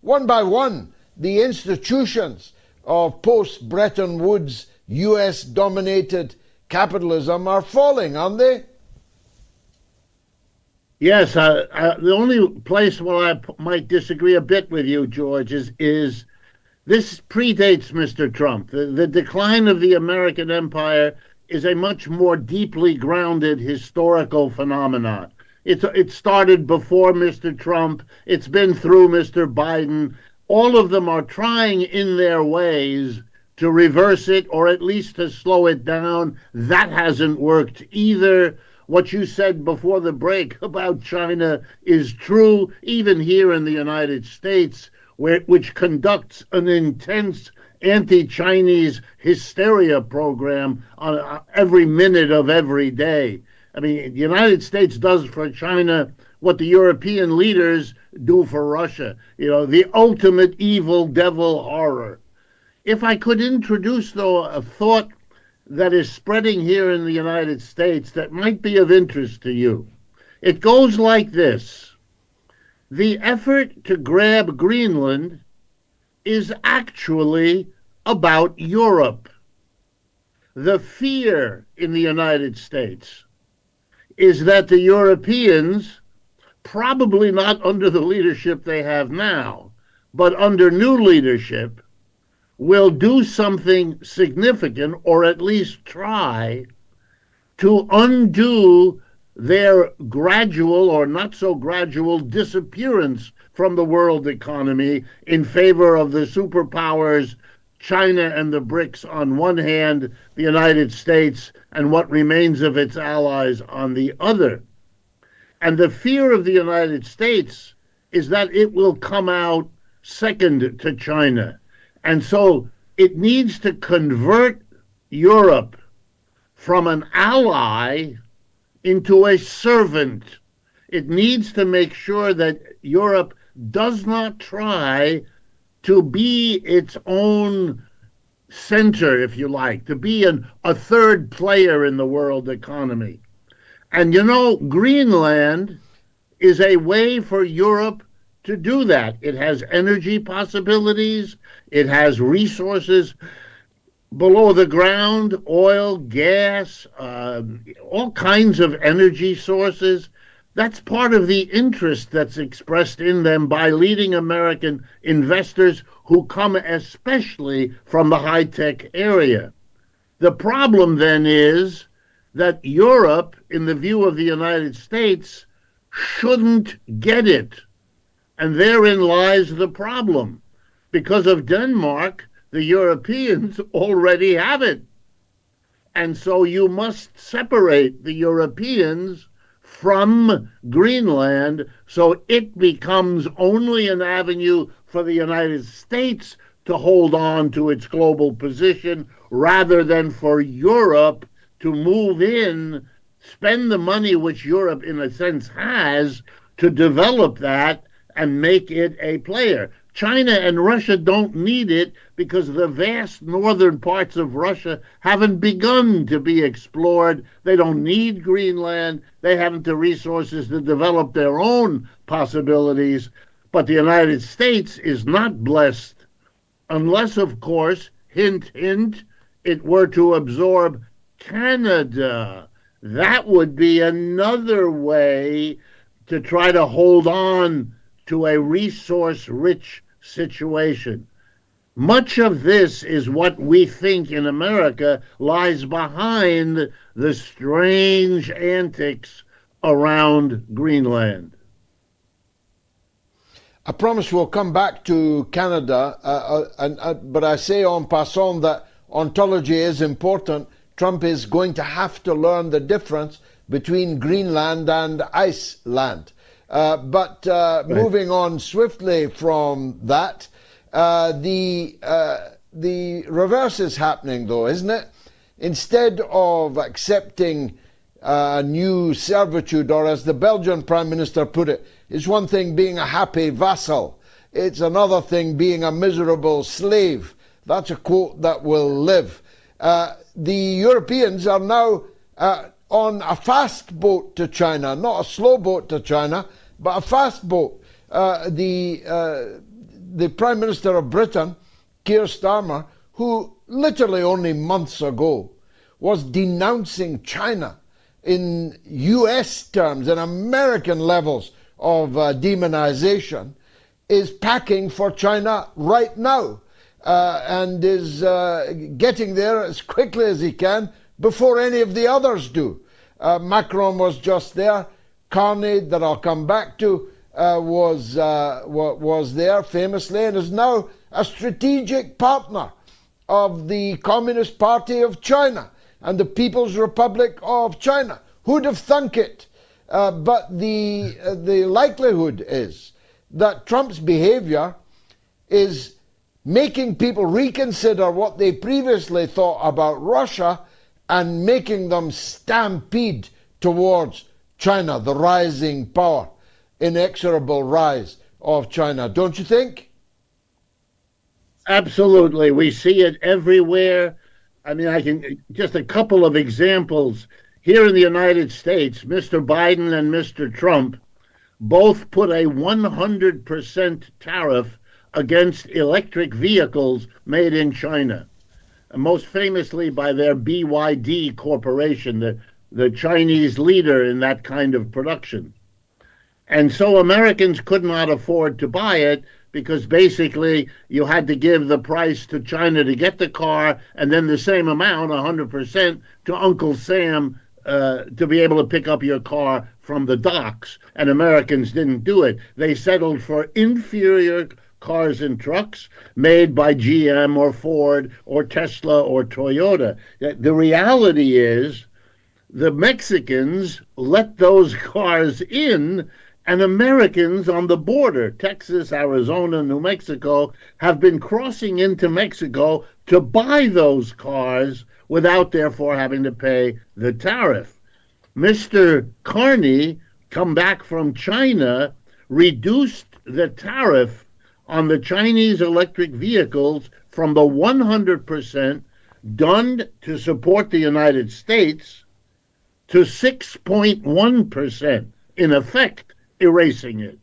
One by one, the institutions of post-Bretton Woods U.S.-dominated capitalism are falling, aren't they? Yes, the only place where I might disagree a bit with you, George, is this predates Mr. Trump. The decline of the American empire is a much more deeply grounded historical phenomenon. It started before Mr. Trump. It's been through Mr. Biden. All of them are trying in their ways to reverse it or at least to slow it down. That hasn't worked either. What you said before the break about China is true, even here in the United States, which conducts an intense anti-Chinese hysteria program on every minute of every day. I mean, the United States does for China what the European leaders do for Russia, the ultimate evil devil horror. If I could introduce, though, a thought that is spreading here in the United States that might be of interest to you. It goes like this. The effort to grab Greenland is actually about Europe. The fear in the United States is that the Europeans, probably not under the leadership they have now, but under new leadership, will do something significant, or at least try to undo their gradual or not so gradual disappearance from the world economy in favor of the superpowers, China and the BRICS on one hand, the United States and what remains of its allies on the other. And the fear of the United States is that it will come out second to China. And so it needs to convert Europe from an ally into a servant. It needs to make sure that Europe does not try to be its own center, if you like, to be a third player in the world economy. And you know, Greenland is a way for Europe to do that. It has energy possibilities. It has resources below the ground, oil, gas, all kinds of energy sources. That's part of the interest that's expressed in them by leading American investors who come especially from the high-tech area. The problem then is that Europe, in the view of the United States, shouldn't get it. And therein lies the problem. Because of Denmark, the Europeans already have it. And so you must separate the Europeans from Greenland so it becomes only an avenue for the United States to hold on to its global position rather than for Europe to move in, spend the money which Europe in a sense has to develop that and make it a player. China and Russia don't need it because the vast northern parts of Russia haven't begun to be explored. They don't need Greenland. They haven't the resources to develop their own possibilities. But the United States is not blessed unless, of course, hint, hint, it were to absorb Canada. That would be another way to try to hold on to a resource-rich situation. Much of this is what we think in America lies behind the strange antics around Greenland. I promise we'll come back to Canada, but I say en passant that ontology is important. Trump is going to have to learn the difference between Greenland and Iceland. But moving on swiftly from that, the reverse is happening, though, isn't it? Instead of accepting new servitude, or as the Belgian Prime Minister put it, it's one thing being a happy vassal. It's another thing being a miserable slave. That's a quote that will live. The Europeans are now on a fast boat to China, not a slow boat to China, but a fast boat. The Prime Minister of Britain, Keir Starmer, who literally only months ago was denouncing China in US terms and American levels of demonization, is packing for China right now and is getting there as quickly as he can before any of the others do. Macron was just there. Carney, that I'll come back to, was there famously and is now a strategic partner of the Communist Party of China and the People's Republic of China. Who'd have thunk it? But the likelihood is that Trump's behavior is making people reconsider what they previously thought about Russia and making them stampede towards China, the rising power, inexorable rise of China. Don't you think? Absolutely. We see it everywhere. I mean, I can just a couple of examples. here in the United States, Mr. Biden and Mr. Trump both put a 100% tariff against electric vehicles made in China, and most famously by their BYD corporation, the Chinese leader in that kind of production. And so Americans could not afford to buy it because basically you had to give the price to China to get the car and then the same amount, 100%, to Uncle Sam to be able to pick up your car from the docks. And Americans didn't do it. They settled for inferior cars and trucks made by GM or Ford or Tesla or Toyota. The reality is the Mexicans let those cars in, and Americans on the border, Texas, Arizona, New Mexico, have been crossing into Mexico to buy those cars without therefore having to pay the tariff. Mr. Carney, come back from China, reduced the tariff on the Chinese electric vehicles from the 100% done to support the United States to 6.1%, in effect, erasing it.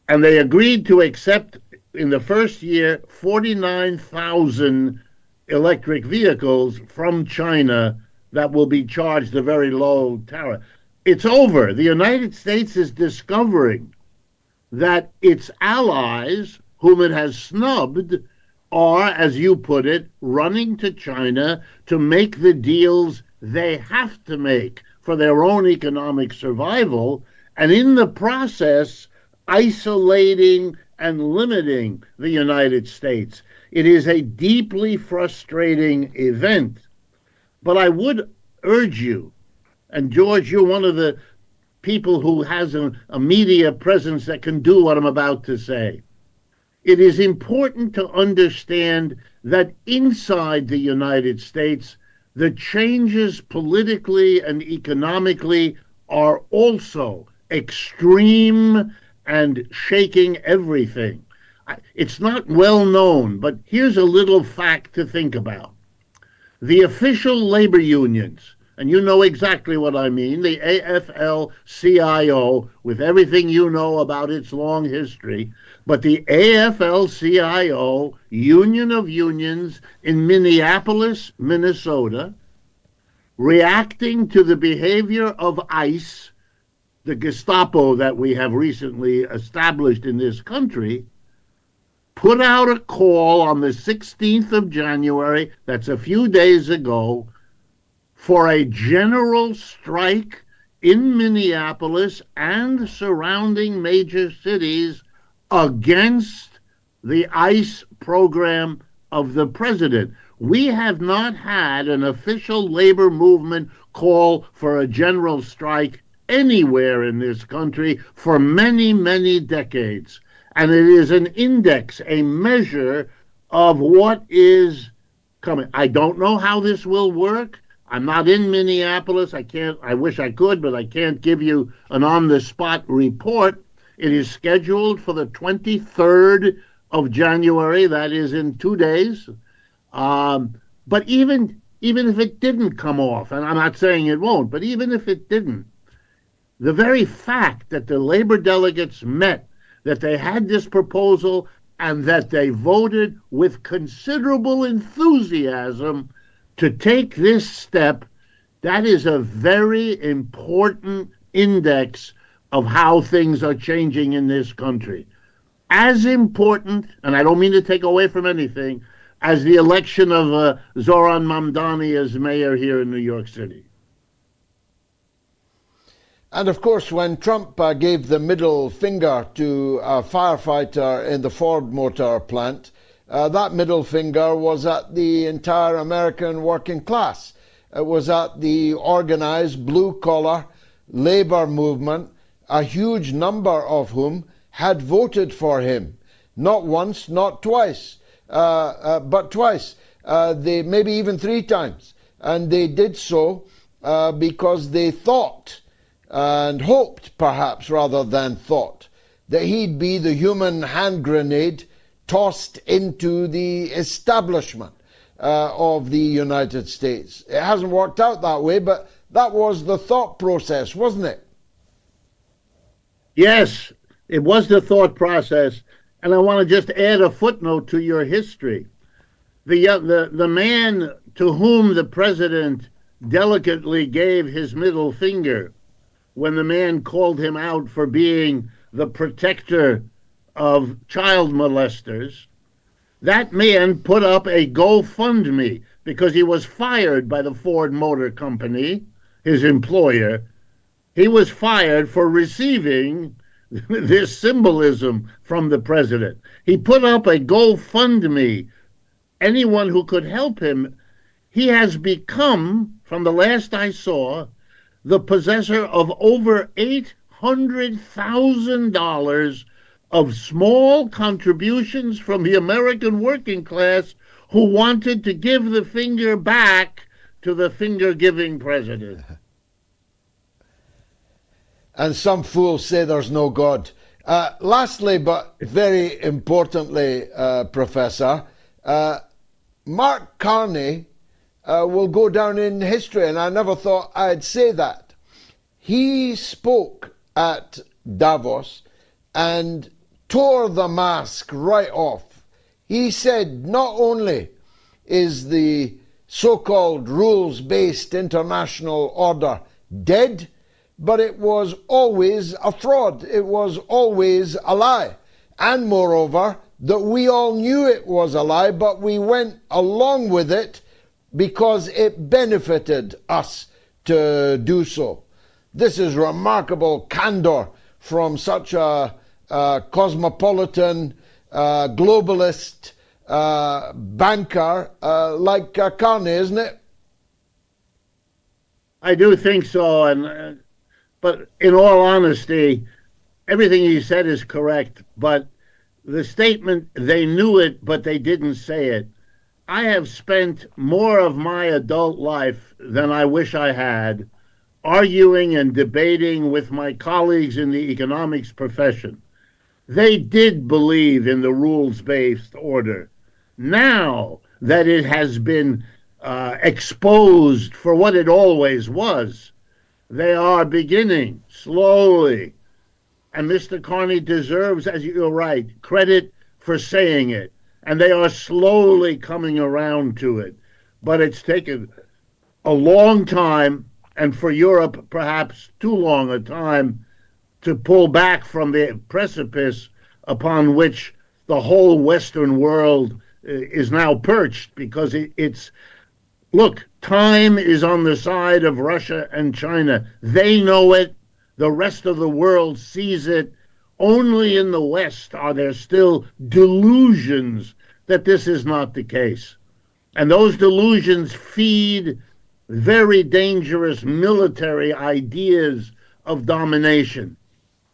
And they agreed to accept, in the first year, 49,000 electric vehicles from China that will be charged a very low tariff. It's over. The United States is discovering that its allies, whom it has snubbed, are, as you put it, running to China to make the deals they have to make for their own economic survival, and in the process, isolating and limiting the United States. It is a deeply frustrating event. But I would urge you, and George, you're one of the people who has a media presence that can do what I'm about to say. It is important to understand that inside the United States, the changes politically and economically are also extreme and shaking everything. It's not well known, but here's a little fact to think about. The official labor unions, and you know exactly what I mean, the AFL-CIO, with everything you know about its long history, but the AFL-CIO, Union of Unions in Minneapolis, Minnesota, reacting to the behavior of ICE, the Gestapo that we have recently established in this country, put out a call on the 16th of January, that's a few days ago, for a general strike in Minneapolis and surrounding major cities against the ICE program of the president. We have not had an official labor movement call for a general strike anywhere in this country for many, many decades. And it is an index, a measure of what is coming. I don't know how this will work. I'm not in Minneapolis. I wish I could, but I can't give you an on-the-spot report. It is scheduled for the 23rd of January. That is in 2 days. But even if it didn't come off, and I'm not saying it won't, but even if it didn't, the very fact that the labor delegates met, that they had this proposal, and that they voted with considerable enthusiasm to take this step, that is a very important index of how things are changing in this country. As important, and I don't mean to take away from anything, as the election of Zoran Mamdani as mayor here in New York City. And of course, when Trump gave the middle finger to a firefighter in the Ford Motor plant, that middle finger was at the entire American working class. It was at the organized blue-collar labor movement, a huge number of whom had voted for him. Not once, not twice, but twice. They maybe even 3 times. And they did so because they thought and hoped, perhaps rather than thought, that he'd be the human hand grenade tossed into the establishment of the United States. It hasn't worked out that way, but That was the thought process, wasn't it? Yes, it was the thought process. And I want to just add a footnote to your history. The man to whom the president delicately gave his middle finger when the man called him out for being the protector of child molesters, that man put up a GoFundMe because he was fired by the Ford Motor Company, his employer. He was fired for receiving this symbolism from the president. He put up a GoFundMe. Anyone who could help him. He has become, from the last I saw, the possessor of over $800,000 of small contributions from the American working class who wanted to give the finger back to the finger-giving president. And some fools say there's no God. Lastly, but very importantly, Professor, McCartney will go down in history, and I never thought I'd say that. He spoke at Davos and tore the mask right off. He said not only is the so-called rules-based international order dead, but it was always a fraud. It was always a lie. And moreover, that we all knew it was a lie, but we went along with it because it benefited us to do so. This is remarkable candor from such a cosmopolitan, globalist banker like Carney, isn't it? I do think so, but in all honesty, everything he said is correct, but the statement, they knew it, but they didn't say it. I have spent more of my adult life than I wish I had arguing and debating with my colleagues in the economics profession. They did believe in the rules-based order. Now that it has been exposed for what it always was, they are beginning slowly. And Mr. Carney deserves, as you're right, credit for saying it. And they are slowly coming around to it. But it's taken a long time, and for Europe, perhaps too long a time, to pull back from the precipice upon which the whole Western world is now perched, because it's look, time is on the side of Russia and China. They know it. The rest of the world sees it. Only in the West are there still delusions that this is not the case. And those delusions feed very dangerous military ideas of domination,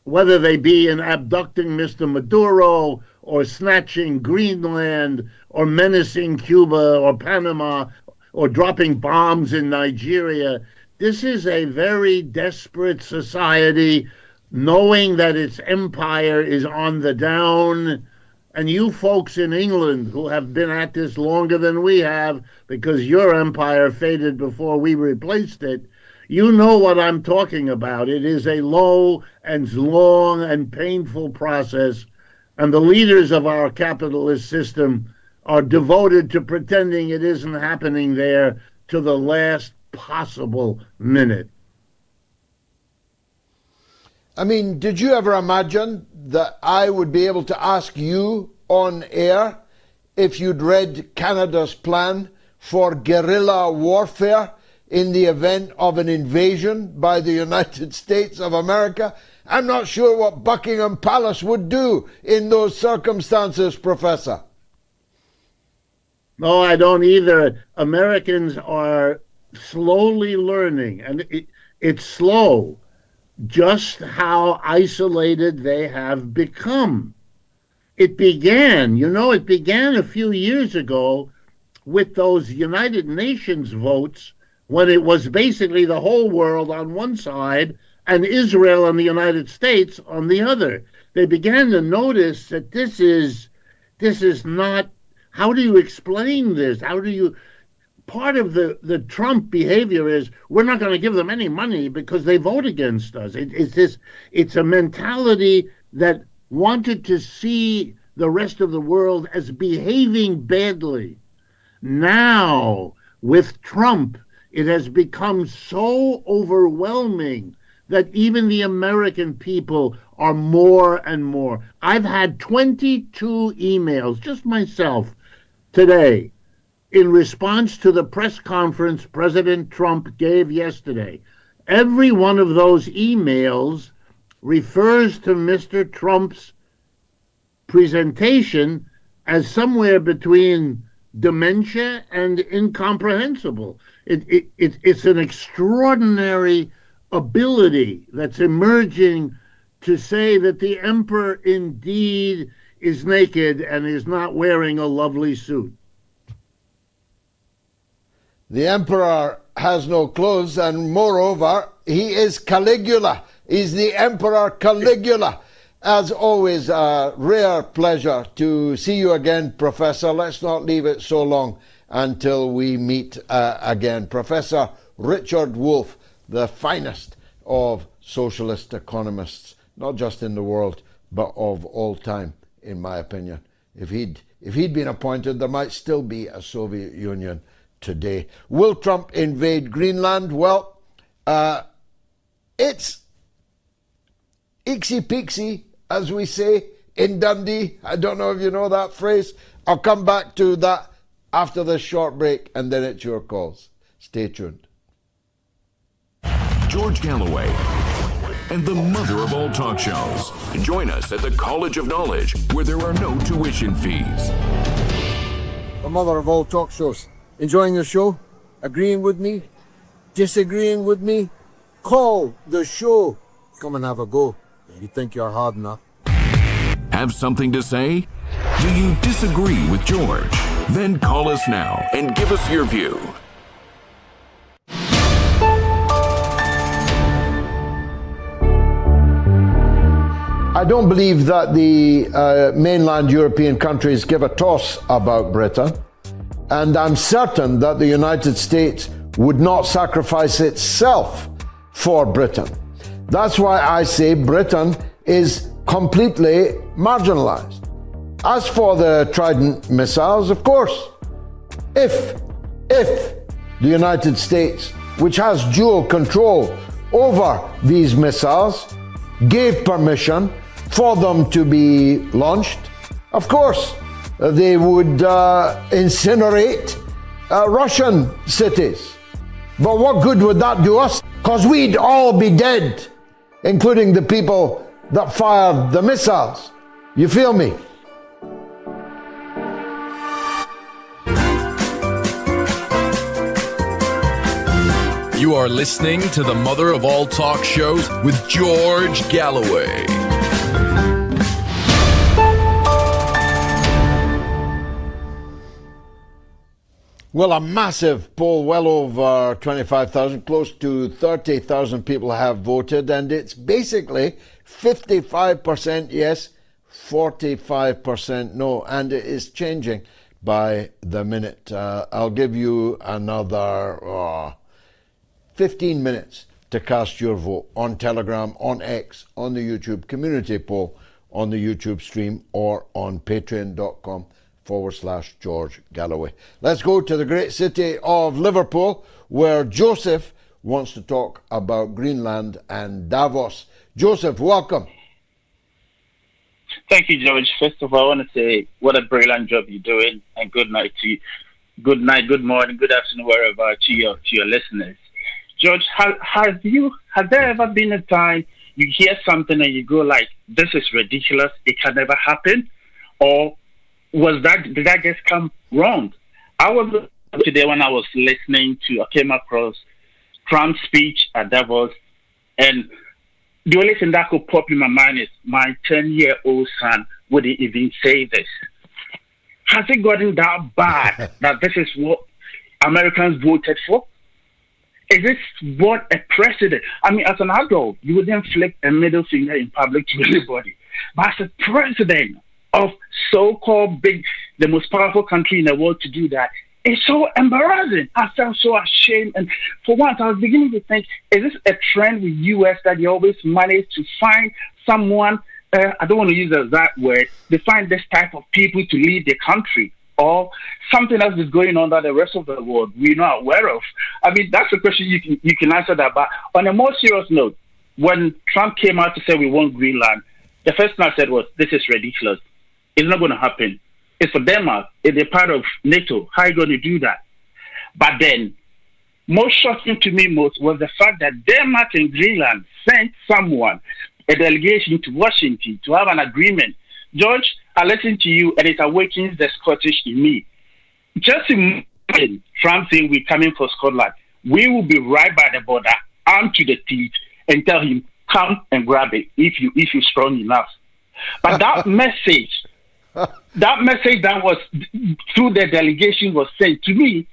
whether they be in abducting Mr. Maduro or snatching Greenland or menacing Cuba or Panama or dropping bombs in Nigeria. This is a very desperate society, knowing that its empire is on the down. And you folks in England who have been at this longer than we have, because your empire faded before we replaced it, you know what I'm talking about. It is a low and long and painful process, and the leaders of our capitalist system are devoted to pretending it isn't happening there to the last possible minute. I mean, did you ever imagine that I would be able to ask you on air if you'd read Canada's plan for guerrilla warfare in the event of an invasion by the United States of America? I'm not sure what Buckingham Palace would do in those circumstances, Professor. No, I don't either. Americans are slowly learning, and it's slow, just how isolated they have become. It began a few years ago with those United Nations votes, when it was basically the whole world on one side and Israel and the United States on the other. They began to notice that this is not, how do you explain this? part of the Trump behavior is we're not going to give them any money because they vote against us. It's a mentality that wanted to see the rest of the world as behaving badly. Now, with Trump, it has become so overwhelming that even the American people are more and more. I've had 22 emails, just myself, today, in response to the press conference President Trump gave yesterday. Every one of those emails refers to Mr. Trump's presentation as somewhere between dementia and incomprehensible. It's an extraordinary ability that's emerging to say that the emperor indeed is naked and is not wearing a lovely suit. The emperor has no clothes, and moreover, he is Caligula. He's the Emperor Caligula. As always, a rare pleasure to see you again, Professor. Let's not leave it so long until we meet again. Professor Richard Wolff, the finest of socialist economists, not just in the world, but of all time, in my opinion. If he'd been appointed, there might still be a Soviet Union today. Will Trump invade Greenland? Well, it's ixy-pixy, as we say in Dundee. I don't know if you know that phrase. I'll come back to that after this short break, and then it's your calls. Stay tuned. George Galloway and the mother of all talk shows. Join us at the College of Knowledge, where there are no tuition fees. The mother of all talk shows. Enjoying the show? Agreeing with me? Disagreeing with me? Call the show. Come and have a go. You think you're hard enough? Have something to say? Do you disagree with George? Then call us now and give us your view. I don't believe that the mainland European countries give a toss about Britain, and I'm certain that the United States would not sacrifice itself for Britain. That's why I say Britain is completely marginalized. As for the Trident missiles, of course, if the United States, which has dual control over these missiles, gave permission for them to be launched, of course, they would incinerate Russian cities. But what good would that do us? Because we'd all be dead, including the people that fired the missiles. You feel me? You are listening to the mother of all talk shows with George Galloway. Well, a massive poll, well over 25,000, close to 30,000 people have voted, and it's basically 55% yes, 45% no, and it is changing by the minute. I'll give you another 15 minutes to cast your vote on Telegram, on X, on the YouTube community poll, on the YouTube stream, or on patreon.com/George Galloway. Let's go to the great city of Liverpool, where Joseph wants to talk about Greenland and Davos. Joseph, welcome. Thank you, George. First of all, I want to say what a brilliant job you're doing, and good night to you. Good night, good morning, good afternoon, wherever to your listeners. George, has there ever been a time you hear something and you go like, "This is ridiculous, it can never happen," or did that just come wrong? I was today when I was listening I came across Trump's speech at Davos, and the only thing that could pop in my mind is my 10-year-old son wouldn't even say this. Has it gotten that bad that this is what Americans voted for? Is this what a president? I mean, as an adult, you wouldn't flick a middle finger in public to anybody. But as a president of so-called the most powerful country in the world to do that, It's so embarrassing. I felt so ashamed. And for once, I was beginning to think, is this a trend with U.S. that they always manage to find someone, I don't want to use that word, they find this type of people to lead the country, or something else is going on that the rest of the world we're not aware of? I mean, that's a question you can answer that. But on a more serious note, when Trump came out to say we want Greenland, the first thing I said was, this is ridiculous. It's not going to happen. It's for Denmark. They're part of NATO. How are you going to do that? But then, most shocking to me most was the fact that Denmark and Greenland sent someone, a delegation to Washington to have an agreement. George, I listen to you and it awakens the Scottish in me. Just imagine Trump saying we're coming for Scotland. We will be right by the border, armed to the teeth, and tell him, come and grab it if you're strong enough. But that message that was through the delegation was sent to me,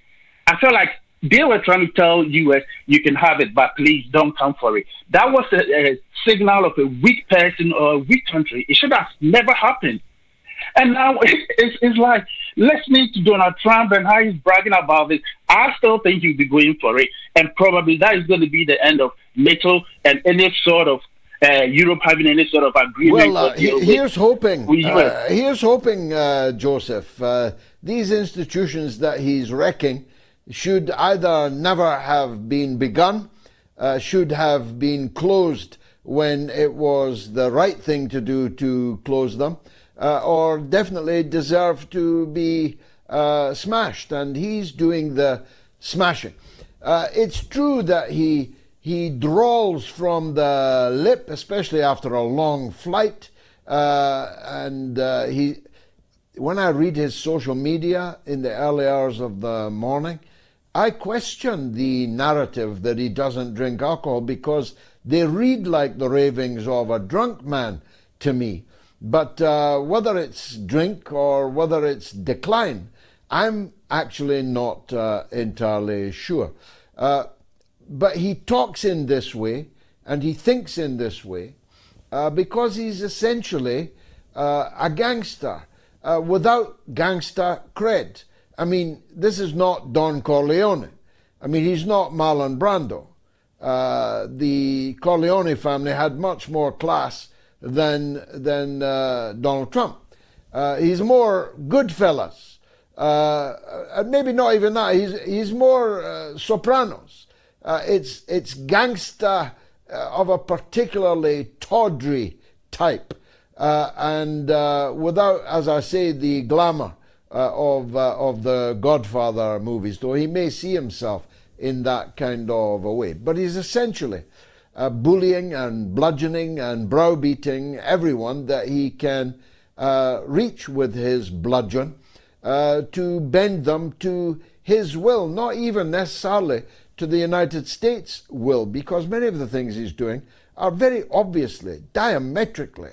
I felt like they were trying to tell U.S., you can have it, but please don't come for it. That was a signal of a weak person or a weak country. It should have never happened. And now it's like listening to Donald Trump and how he's bragging about this. I still think he'll be going for it. And probably that is going to be the end of NATO and any sort of Europe having any sort of agreement. Well, here's hoping. Joseph. These institutions that he's wrecking should either never have been begun, should have been closed when it was the right thing to do to close them, or definitely deserve to be smashed. And he's doing the smashing. It's true that he drawls from the lip, especially after a long flight. When I read his social media in the early hours of the morning, I question the narrative that he doesn't drink alcohol, because they read like the ravings of a drunk man to me. But whether it's drink or whether it's decline, I'm actually not entirely sure. But he talks in this way and he thinks in this way because he's essentially a gangster without gangster cred. I mean, this is not Don Corleone. I mean, he's not Marlon Brando. The Corleone family had much more class than Donald Trump. He's more Goodfellas. Maybe not even that. He's more Sopranos. It's gangster of a particularly tawdry type, and without, as I say, the glamour of the Godfather movies, though he may see himself in that kind of a way. But he's essentially bullying and bludgeoning and browbeating everyone that he can reach with his bludgeon to bend them to his will, not even necessarily to the United States will, because many of the things he's doing are very obviously, diametrically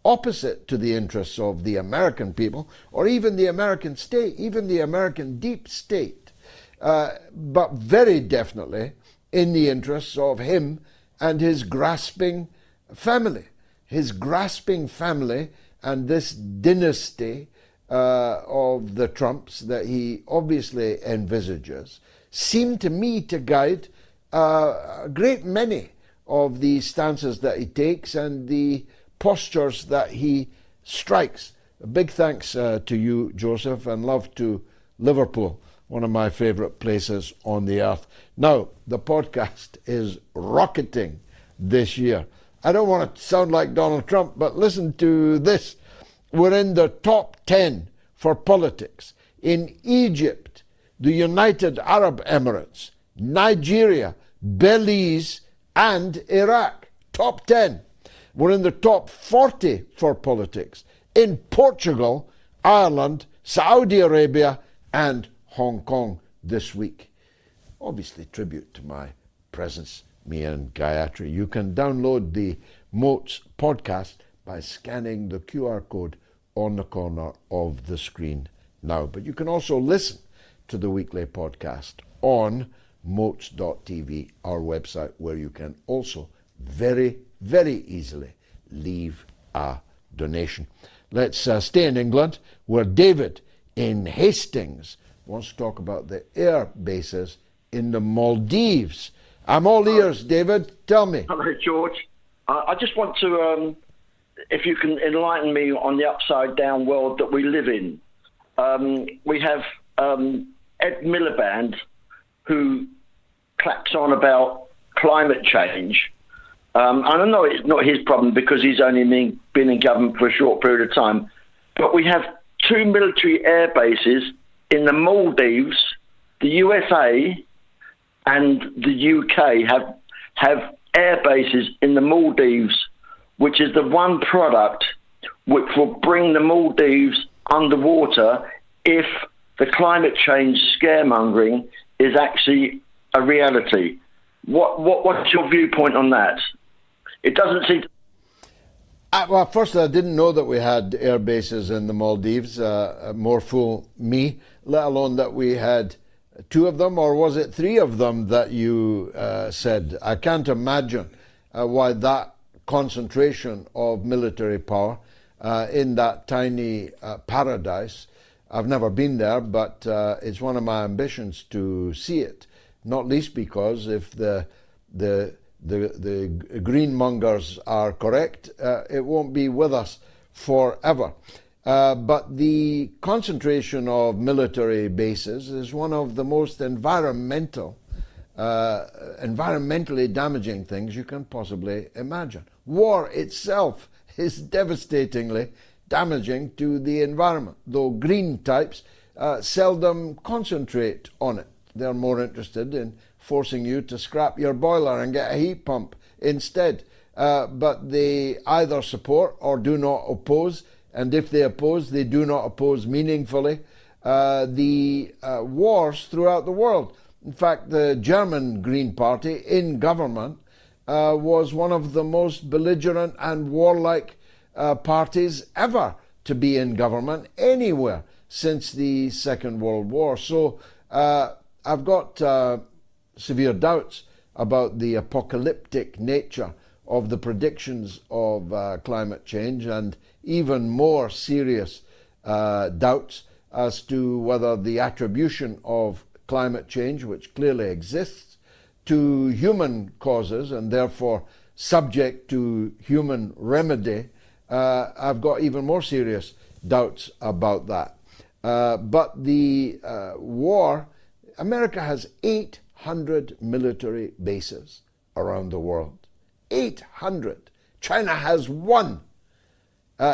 opposite to the interests of the American people, or even the American state, even the American deep state, but very definitely in the interests of him and his grasping family. His grasping family and this dynasty of the Trumps that he obviously envisages seem to me to guide a great many of the stances that he takes and the postures that he strikes. A big thanks to you, Joseph, and love to Liverpool, one of my favourite places on the earth. Now, the podcast is rocketing this year. I don't want to sound like Donald Trump, but listen to this. We're in the top 10 for politics in Egypt, the United Arab Emirates, Nigeria, Belize, and Iraq. Top 10. We're in the top 40 for politics in Portugal, Ireland, Saudi Arabia, and Hong Kong this week. Obviously, tribute to my presence, me and Gayatri. You can download the Moats podcast by scanning the QR code on the corner of the screen now. But you can also listen to the weekly podcast on moats.tv, our website, where you can also very, very easily leave a donation. Let's stay in England, where David in Hastings, wants to talk about the air bases in the Maldives. I'm all ears, David. Tell me. Hello, George. I just want to, if you can enlighten me on the upside-down world that we live in. We have Ed Miliband, who claps on about climate change. And I know it's not his problem because he's only been in government for a short period of time. But we have 2 military air bases in the Maldives, the USA, and the UK have air bases in the Maldives, which is the one product which will bring the Maldives underwater if the climate change scaremongering is actually a reality. What's your viewpoint on that? It doesn't seem... Well, first, I didn't know that we had air bases in the Maldives. More fool me, let alone that we had 2 of them, or was it 3 of them that you said? I can't imagine why that concentration of military power in that tiny paradise. I've never been there, but it's one of my ambitions to see it, not least because if the greenmongers are correct, it won't be with us forever. But the concentration of military bases is one of the most environmentally damaging things you can possibly imagine. War itself is devastatingly damaging to the environment, though green types seldom concentrate on it. They're more interested in forcing you to scrap your boiler and get a heat pump instead. But they either support or do not oppose, and if they oppose, they do not oppose meaningfully the wars throughout the world. In fact, the German Green Party in government was one of the most belligerent and warlike parties ever to be in government anywhere since the Second World War. So I've got severe doubts about the apocalyptic nature of the predictions of climate change, and even more serious doubts as to whether the attribution of climate change, which clearly exists, to human causes and therefore subject to human remedy, I've got even more serious doubts about that. But the war, America has 800 military bases around the world. 800. China has 1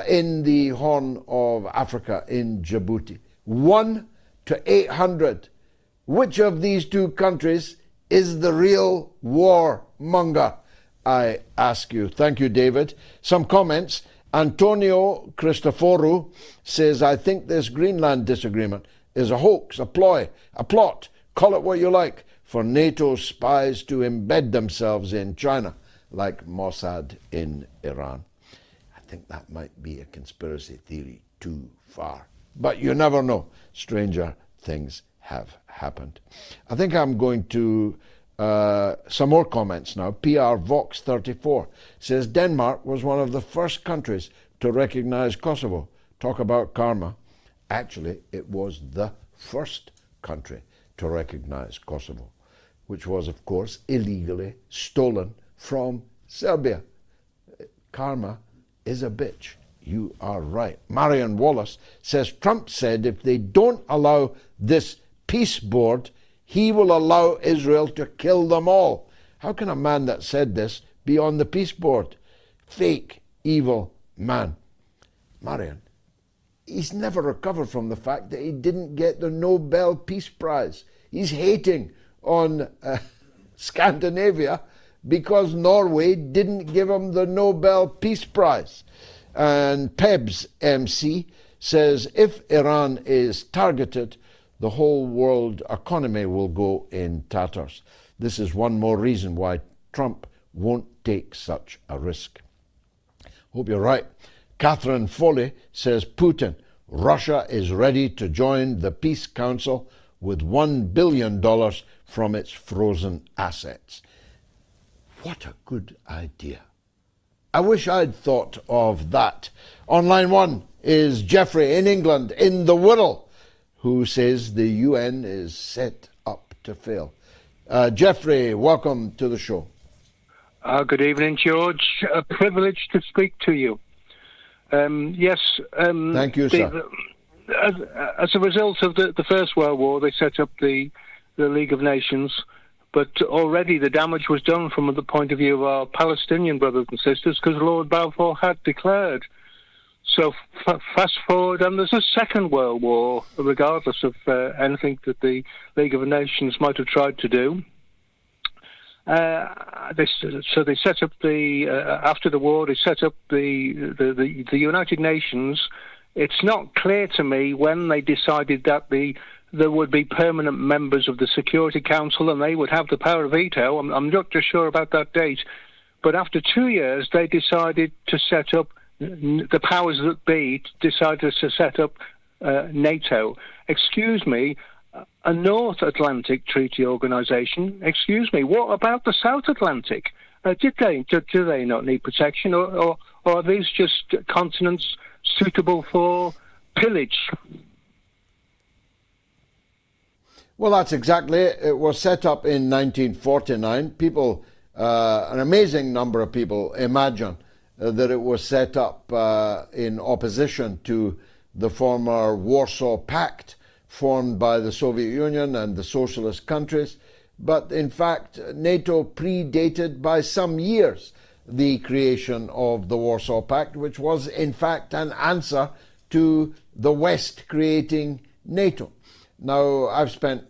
in the Horn of Africa in Djibouti. 1 to 800. Which of these 2 countries is the real warmonger, I ask you? Thank you, David. Some comments. Antonio Cristoforu says, I think this Greenland disagreement is a hoax, a ploy, a plot, call it what you like, for NATO spies to embed themselves in China, like Mossad in Iran. I think that might be a conspiracy theory too far. But you never know. Stranger things have happened. I think I'm going to some more comments now. PR Vox 34 says Denmark was one of the first countries to recognize Kosovo. Talk about karma. Actually, it was the first country to recognize Kosovo, which was, of course, illegally stolen from Serbia. Karma is a bitch. You are right. Marion Wallace says Trump said if they don't allow this peace board, he will allow Israel to kill them all. How can a man that said this be on the peace board? Fake, evil man. Marion, he's never recovered from the fact that he didn't get the Nobel Peace Prize. He's hating on Scandinavia because Norway didn't give him the Nobel Peace Prize. And Pebs MC says if Iran is targeted, the whole world economy will go in tatters. This is one more reason why Trump won't take such a risk. Hope you're right. Catherine Foley says Putin, Russia is ready to join the Peace Council with $1 billion from its frozen assets. What a good idea. I wish I'd thought of that. On line 1 is Jeffrey in England, in the Wirral, who says the UN is set up to fail. Jeffrey, welcome to the show. Good evening, George. A privilege to speak to you. Yes. Thank you, sir. As a result of the First World War, they set up the League of Nations, but already the damage was done from the point of view of our Palestinian brothers and sisters, because Lord Balfour had declared. So fast forward, and there's a Second World War, regardless of anything that the League of Nations might have tried to do. They set up after the war. They set up the United Nations. It's not clear to me when they decided that there would be permanent members of the Security Council and they would have the power of veto. I'm not just sure about that date, but after 2 years, they decided to set up. The powers that be decided to set up NATO. Excuse me, a North Atlantic Treaty Organization. Excuse me, what about the South Atlantic? Do they not need protection, or are these just continents suitable for pillage? Well, that's exactly it. It was set up in 1949. People, an amazing number of people imagine that it was set up in opposition to the former Warsaw Pact formed by the Soviet Union and the socialist countries. But in fact, NATO predated by some years the creation of the Warsaw Pact, which was in fact an answer to the West creating NATO. Now, I've spent,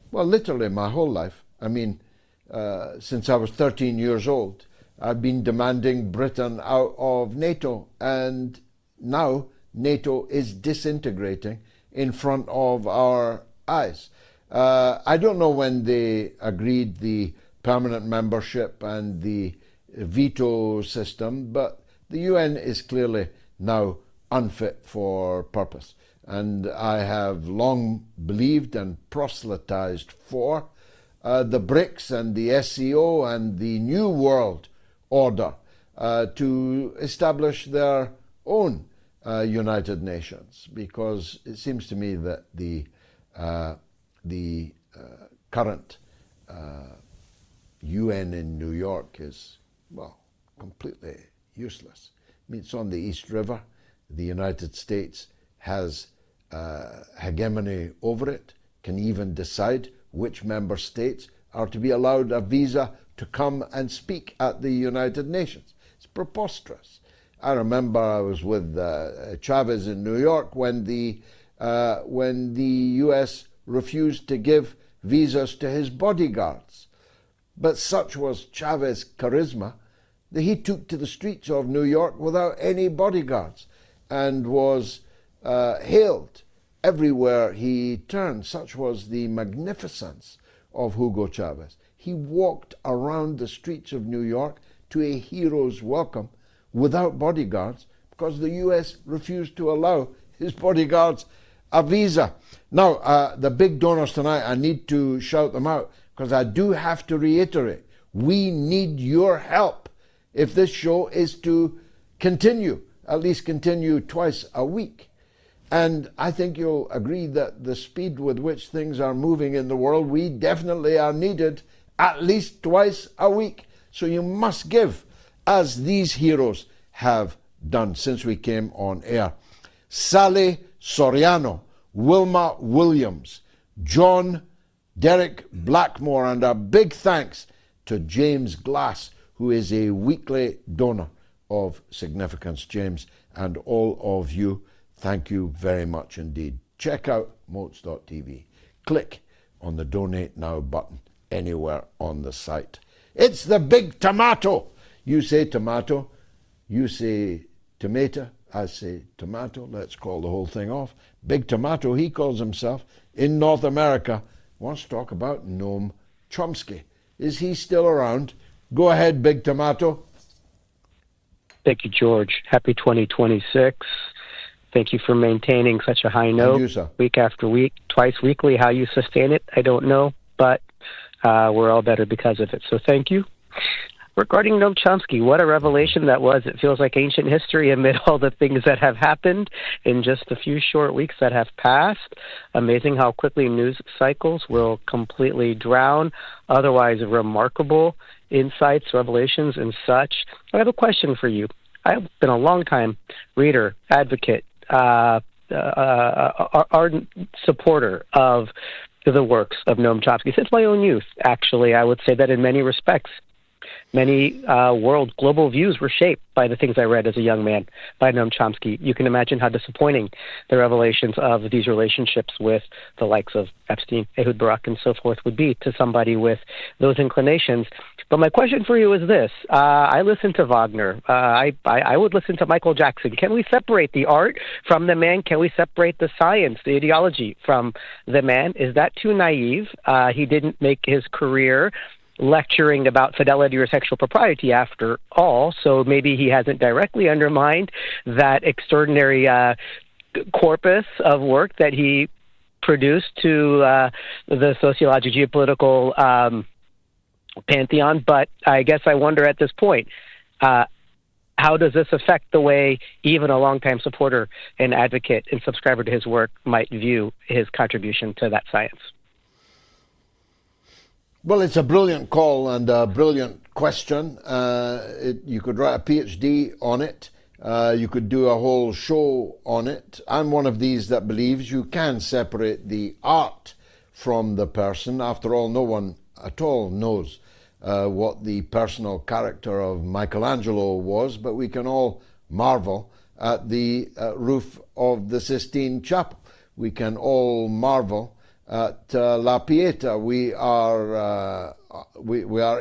well, literally my whole life, since I was 13 years old, I've been demanding Britain out of NATO, and now NATO is disintegrating in front of our eyes. I don't know when they agreed the permanent membership and the veto system, but the UN is clearly now unfit for purpose. And I have long believed and proselytized for the BRICS and the SCO and the New World Order to establish their own United Nations, because it seems to me that the current UN in New York is, well, completely useless. I mean, it's on the East River. The United States has hegemony over it, can even decide which member states are to be allowed a visa to come and speak at the United Nations. It's preposterous. I remember I was with Chavez in New York when the US refused to give visas to his bodyguards. But such was Chavez's charisma that he took to the streets of New York without any bodyguards and was hailed everywhere he turned. Such was the magnificence of Hugo Chavez. He walked around the streets of New York to a hero's welcome without bodyguards because the US refused to allow his bodyguards a visa. Now, the big donors tonight, I need to shout them out because I do have to reiterate, we need your help if this show is to continue, at least continue twice a week. And I think you'll agree that the speed with which things are moving in the world, we definitely are needed at least twice a week. So you must give, as these heroes have done since we came on air. Sally Soriano, Wilma Williams, John, Derek Blackmore, and a big thanks to James Glass, who is a weekly donor of significance. James, and all of you, thank you very much indeed. Check out moats.tv. Click on the Donate Now button anywhere on the site. It's the big tomato. You say tomato, you say tomato, I say tomato. Let's call the whole thing off. Big Tomato, he calls himself, in North America, wants to talk about Noam Chomsky. Is he still around? Go ahead, Big Tomato. Thank you, George. Happy 2026. Thank you for maintaining such a high note week after week, twice weekly. How you sustain it, I don't know, but we're all better because of it. So thank you. regarding Noam Chomsky, what a revelation that was. It feels like ancient history amid all the things that have happened in just a few short weeks that have passed. Amazing how quickly news cycles will completely drown otherwise remarkable insights, revelations, and such. I have a question for you. I've been a long time reader, advocate, ardent supporter of the works of Noam Chomsky since my own youth. Actually, I would say that in many respects, many global views were shaped by the things I read as a young man by Noam Chomsky. You can imagine how disappointing the revelations of these relationships with the likes of Epstein, Ehud Barak, and so forth would be to somebody with those inclinations. But my question for you is this. I listen to Wagner. I would listen to Michael Jackson. Can we separate the art from the man? Can we separate the science, the ideology from the man? Is that too naive? He didn't make his career lecturing about fidelity or sexual propriety after all, so maybe he hasn't directly undermined that extraordinary corpus of work that he produced to the sociological, geopolitical pantheon. But I guess I wonder at this point, how does this affect the way even a longtime supporter and advocate and subscriber to his work might view his contribution to that science? Well, it's a brilliant call and a brilliant question. You could write a PhD on it. You could do a whole show on it. I'm one of these that believes you can separate the art from the person. After all, no one at all knows what the personal character of Michelangelo was, but we can all marvel at the roof of the Sistine Chapel. We can all marvel at La Pieta. We are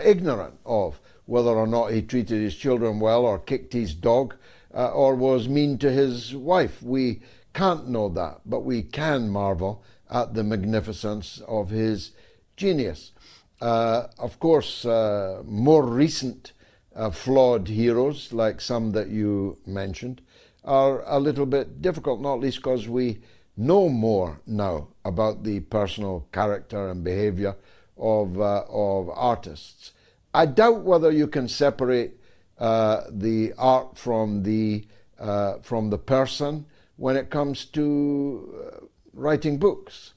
ignorant of whether or not he treated his children well or kicked his dog or was mean to his wife. We can't know that, but we can marvel at the magnificence of his genius. Of course, more recent flawed heroes, like some that you mentioned, are a little bit difficult, not least because we know more now about the personal character and behavior of artists. I doubt whether you can separate the art from the person when it comes to writing books,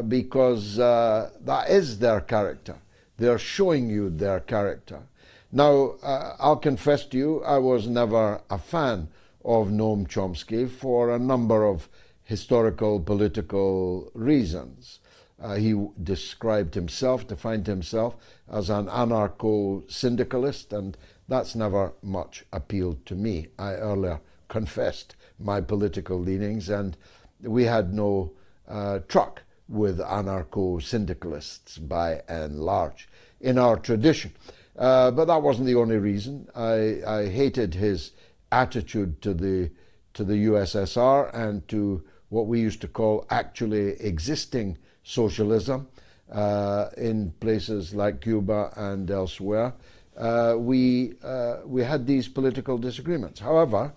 because that is their character. They're showing you their character. Now, I'll confess to you, I was never a fan of Noam Chomsky for a number of historical, political reasons. He defined himself as an anarcho-syndicalist, and that's never much appealed to me. I earlier confessed my political leanings, and we had no truck with anarcho-syndicalists by and large in our tradition. But that wasn't the only reason. I hated his attitude to the USSR and to what we used to call actually existing socialism in places like Cuba and elsewhere. We had these political disagreements. However,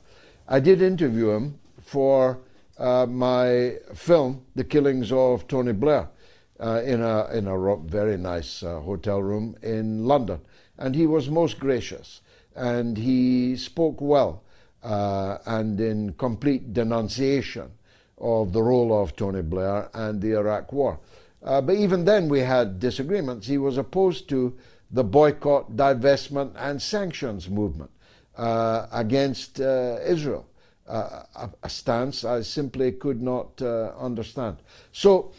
I did interview him for my film, The Killings of Tony Blair, in a very nice hotel room in London. And he was most gracious, and he spoke well and in complete denunciation of the role of Tony Blair and the Iraq War. But even then we had disagreements. He was opposed to the boycott, divestment and sanctions movement against Israel, a stance I simply could not understand. So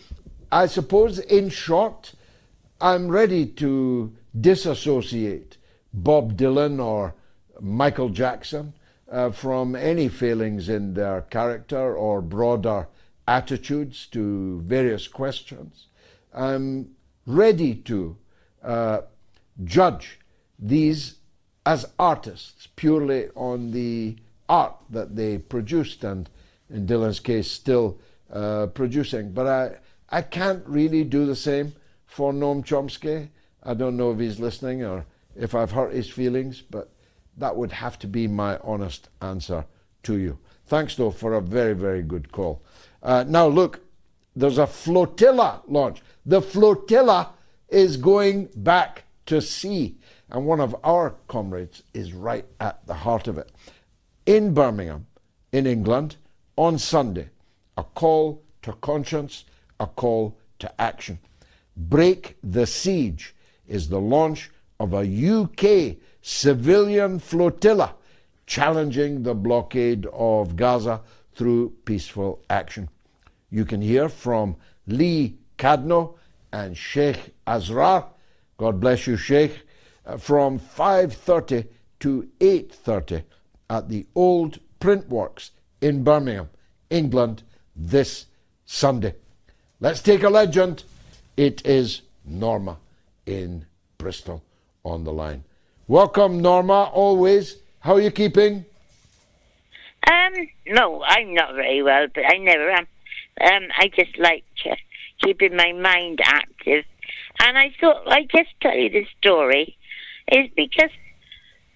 I suppose, in short, I'm ready to disassociate Bob Dylan or Michael Jackson from any failings in their character or broader attitudes to various questions. I'm ready to judge these as artists purely on the art that they produced, and in Dylan's case still producing. But I can't really do the same for Noam Chomsky. I don't know if he's listening or if I've hurt his feelings, but that would have to be my honest answer to you. Thanks, though, for a very, very good call. Now, look, there's a flotilla launch. The flotilla is going back to see. And one of our comrades is right at the heart of it. In Birmingham, in England, on Sunday, a call to conscience, a call to action. Break the Siege is the launch of a UK civilian flotilla challenging the blockade of Gaza through peaceful action. You can hear from Lee Cadno and Sheikh Azrar, God bless you, Sheikh, from 5:30 to 8:30 at the Old Printworks in Birmingham, England, this Sunday. Let's take a legend. It is Norma in Bristol on the line. Welcome, Norma, always. How are you keeping? No, I'm not very well, but I never am. I just like keeping my mind active. And I thought I'd just tell you this story is because,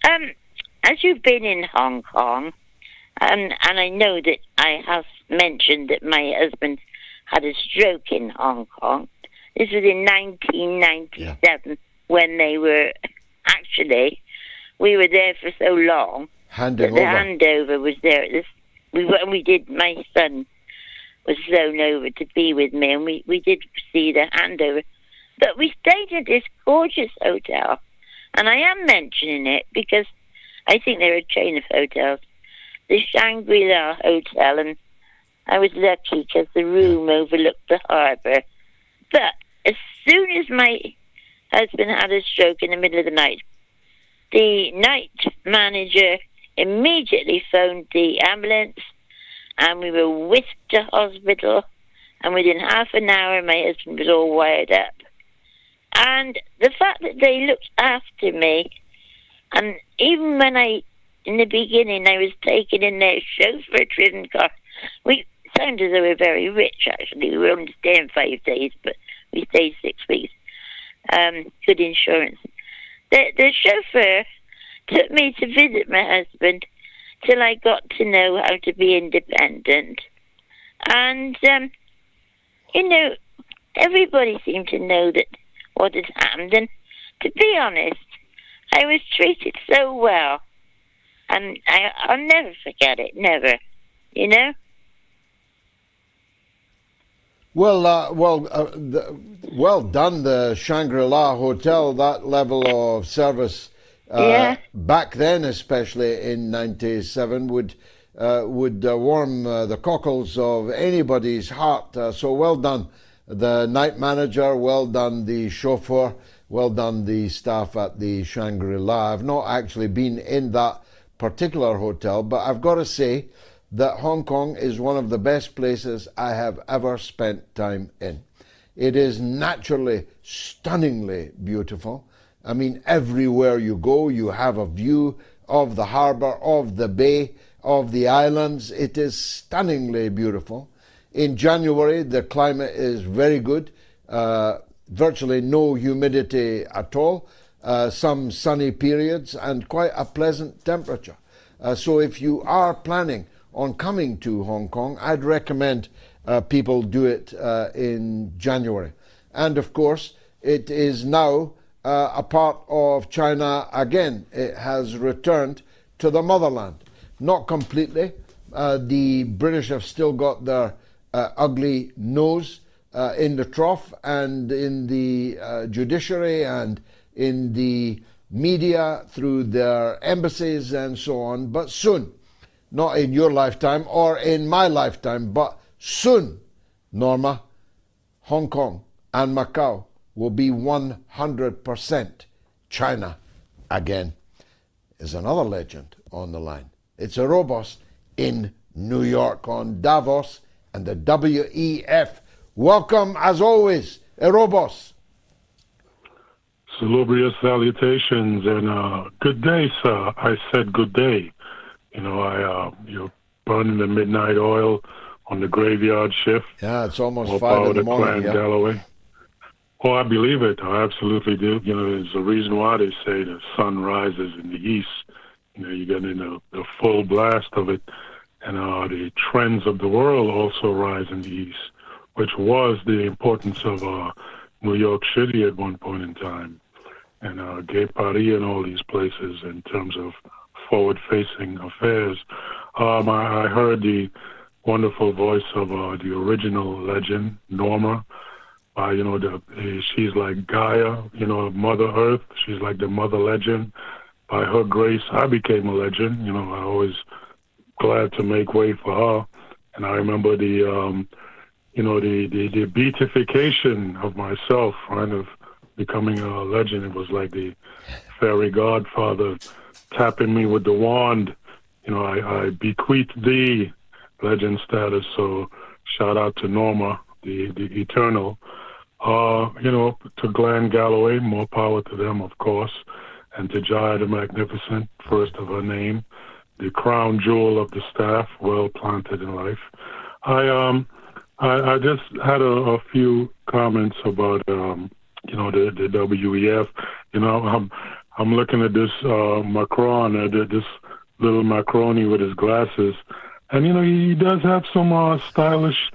as you've been in Hong Kong, and I know that I have mentioned that my husband had a stroke in Hong Kong. This was in 1997 when they were, actually, we were there for so long. The handover was there. My son was flown over to be with me, and we did see the handover. But we stayed at this gorgeous hotel, and I am mentioning it because I think they're a chain of hotels. The Shangri-La Hotel, and I was lucky because the room overlooked the harbour. But as soon as my husband had a stroke in the middle of the night, the night manager immediately phoned the ambulance, and we were whisked to hospital, and within half an hour my husband was all wired up. And the fact that they looked after me, and even when in the beginning I was taken in their chauffeur-driven car, we sounded as though we were very rich, actually. We were only staying 5 days, but we stayed 6 weeks. Good insurance. The chauffeur took me to visit my husband till I got to know how to be independent. And, everybody seemed to know that what had happened. And to be honest, I was treated so well. And I'll never forget it, never, Well done, the Shangri-La Hotel, that level of service. Back then, especially in 97, would warm the cockles of anybody's heart. So well done, the night manager. Well done, the chauffeur. Well done, the staff at the Shangri-La. I've not actually been in that particular hotel, but I've got to say that Hong Kong is one of the best places I have ever spent time in. It is naturally stunningly beautiful. I mean, everywhere you go, you have a view of the harbour, of the bay, of the islands. It is stunningly beautiful. In January, the climate is very good. Virtually no humidity at all. Some sunny periods and quite a pleasant temperature. So if you are planning on coming to Hong Kong, I'd recommend people do it in January. And of course, it is now a part of China again. It has returned to the motherland. Not completely. The British have still got their ugly nose in the trough and in the judiciary and in the media through their embassies and so on. But soon, not in your lifetime or in my lifetime, but soon, Norma, Hong Kong and Macau will be 100% China again. There's another legend on the line. It's Erebos in New York on Davos and the WEF. Welcome, as always, Erebos. Salubrious salutations and good day, sir. I said good day. You're burning the midnight oil on the graveyard shift. Yeah, it's almost More 5 power in the to morning. Clan Galloway. Oh, I believe it. I absolutely do. There's a reason why they say the sun rises in the east. You get in the full blast of it, and the trends of the world also rise in the east, which was the importance of New York City at one point in time. and Gay Paris and all these places in terms of forward-facing affairs. I heard the wonderful voice of the original legend, Norma. She's like Gaia, Mother Earth. She's like the mother legend. By her grace, I became a legend. I always glad to make way for her. And I remember the beatification of myself, kind of becoming a legend. It was like the fairy godfather tapping me with the wand. I bequeath thee legend status. So shout out to Norma, the eternal. To Glenn Galloway, more power to them, of course, and to Jaya the Magnificent, first of her name, the crown jewel of the staff, well planted in life. I just had a few comments about the WEF. I'm looking at this Macron, this little Macroni with his glasses, and he does have some stylish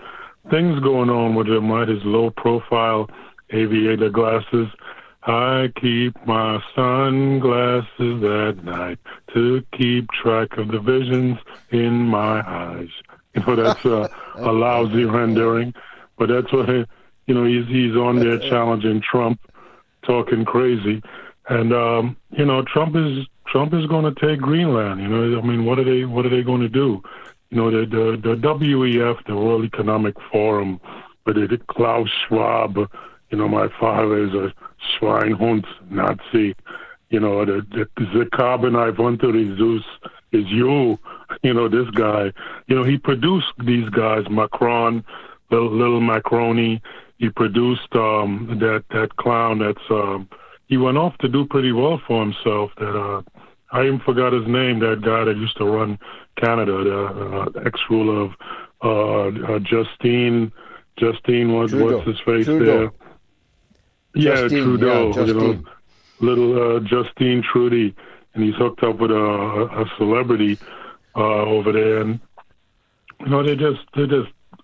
things going on with him, right? His low-profile aviator glasses. I keep my sunglasses at night to keep track of the visions in my eyes. That's a lousy rendering, but that's what he's on there challenging Trump, talking crazy, and Trump is going to take Greenland. What are they going to do? The WEF, the World Economic Forum, with the Klaus Schwab. My father is a Schweinhund Nazi. The carbon I've wanted is you. This guy. He produced these guys, Macron, little Macroni. He produced that clown. He went off to do pretty well for himself. I even forgot his name. That guy that used to run Canada, the ex-ruler of Justine. What's his face Trudeau. There? Justine, Trudeau. Little Justine Trudy, and he's hooked up with a celebrity over there, and they're just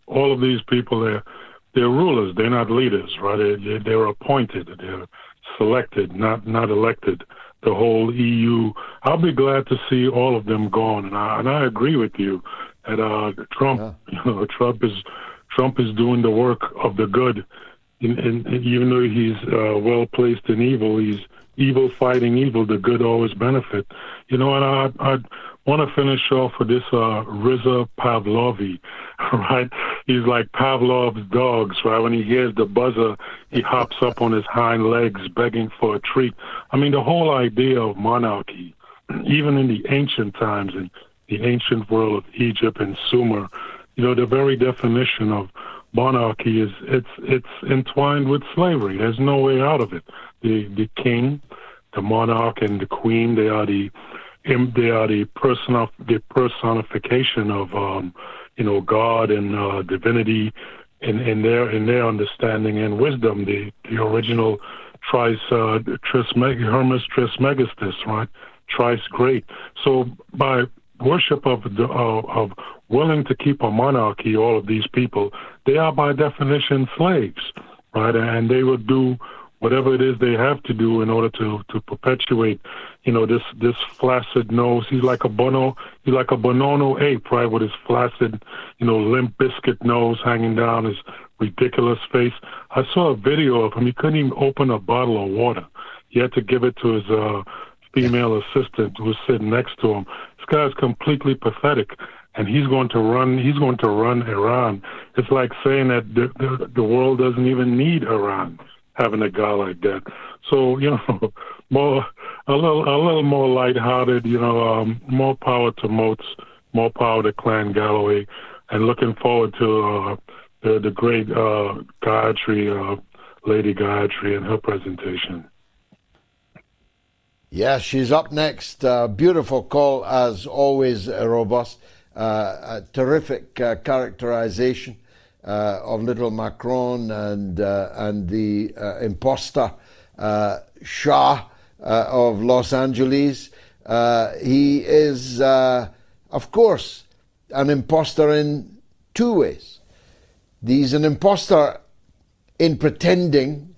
all of these people. They're rulers. They're not leaders, right? They're appointed. They're selected, not elected. The whole EU. I'll be glad to see all of them gone, and I agree with you that Trump. Yeah. Trump is doing the work of the good, and even though he's well placed in evil, he's evil fighting evil. The good always benefit. And I want to finish off with this Riza Pavlovi, right? He's like Pavlov's dogs, right? When he hears the buzzer, he hops up on his hind legs begging for a treat. The whole idea of monarchy, even in the ancient times, in the ancient world of Egypt and Sumer, the very definition of monarchy is it's entwined with slavery. There's no way out of it. The king, the monarch, and the queen, they are the personification of God and divinity in their understanding and wisdom. The original Hermes Trismegistus, right? Thrice great. So by worship of willing to keep a monarchy, all of these people, they are by definition slaves, right? And they will do whatever it is they have to do in order to perpetuate, this flaccid nose. He's like a bonono ape, right, with his flaccid, limp biscuit nose hanging down, his ridiculous face. I saw a video of him. He couldn't even open a bottle of water. He had to give it to his female assistant who was sitting next to him. This guy's completely pathetic, and he's going to run Iran. It's like saying that the world doesn't even need Iran, having a guy like that. So, a little more lighthearted, more power to Moats, more power to Clan Galloway, and looking forward to the great Gayatri, Lady Gayatri, and her presentation. Yeah, she's up next. Beautiful call, as always, robust. A terrific characterization of little Macron and the imposter Shah of Los Angeles. He is, of course, an imposter in two ways. He's an imposter in pretending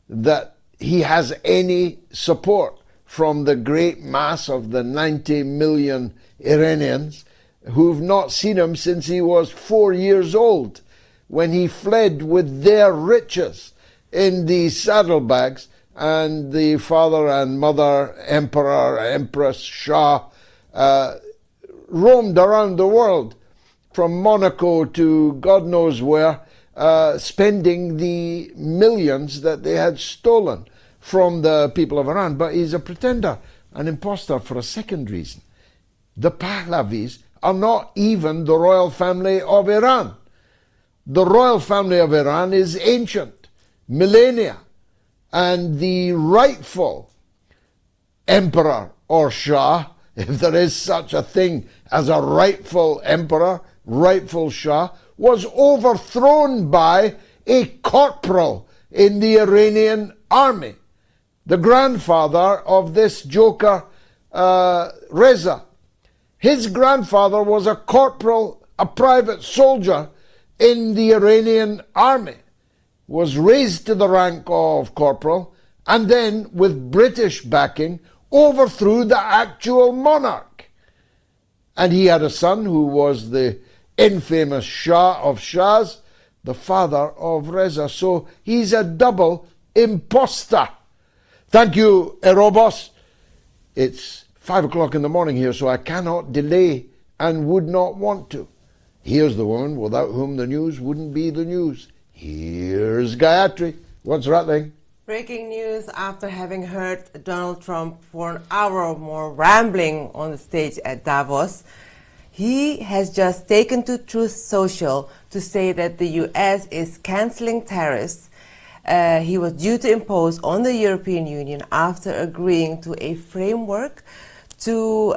that he has any support from the great mass of the 90 million Iranians who've not seen him since he was 4 years old, when he fled with their riches in the saddlebags, and the father and mother, emperor, empress, Shah, roamed around the world from Monaco to God knows where, spending the millions that they had stolen from the people of Iran. But he's a pretender, an impostor, for a second reason. The Pahlavis are not even the royal family of Iran. The royal family of Iran is ancient, millennia, and the rightful emperor or Shah, if there is such a thing as a rightful emperor, rightful Shah, was overthrown by a corporal in the Iranian army, the grandfather of this joker Reza. His grandfather was a corporal, a private soldier in the Iranian army, was raised to the rank of corporal, and then, with British backing, overthrew the actual monarch. And he had a son who was the infamous Shah of Shahs, the father of Reza. So he's a double imposter. Thank you, Erebos. It's 5 o'clock in the morning here, so I cannot delay and would not want to. Here's the woman without whom the news wouldn't be the news. Here's Gayatri. What's rattling? Breaking news after having heard Donald Trump for an hour or more rambling on the stage at Davos. He has just taken to Truth Social to say that the US is canceling tariffs he was due to impose on the European Union after agreeing to a framework to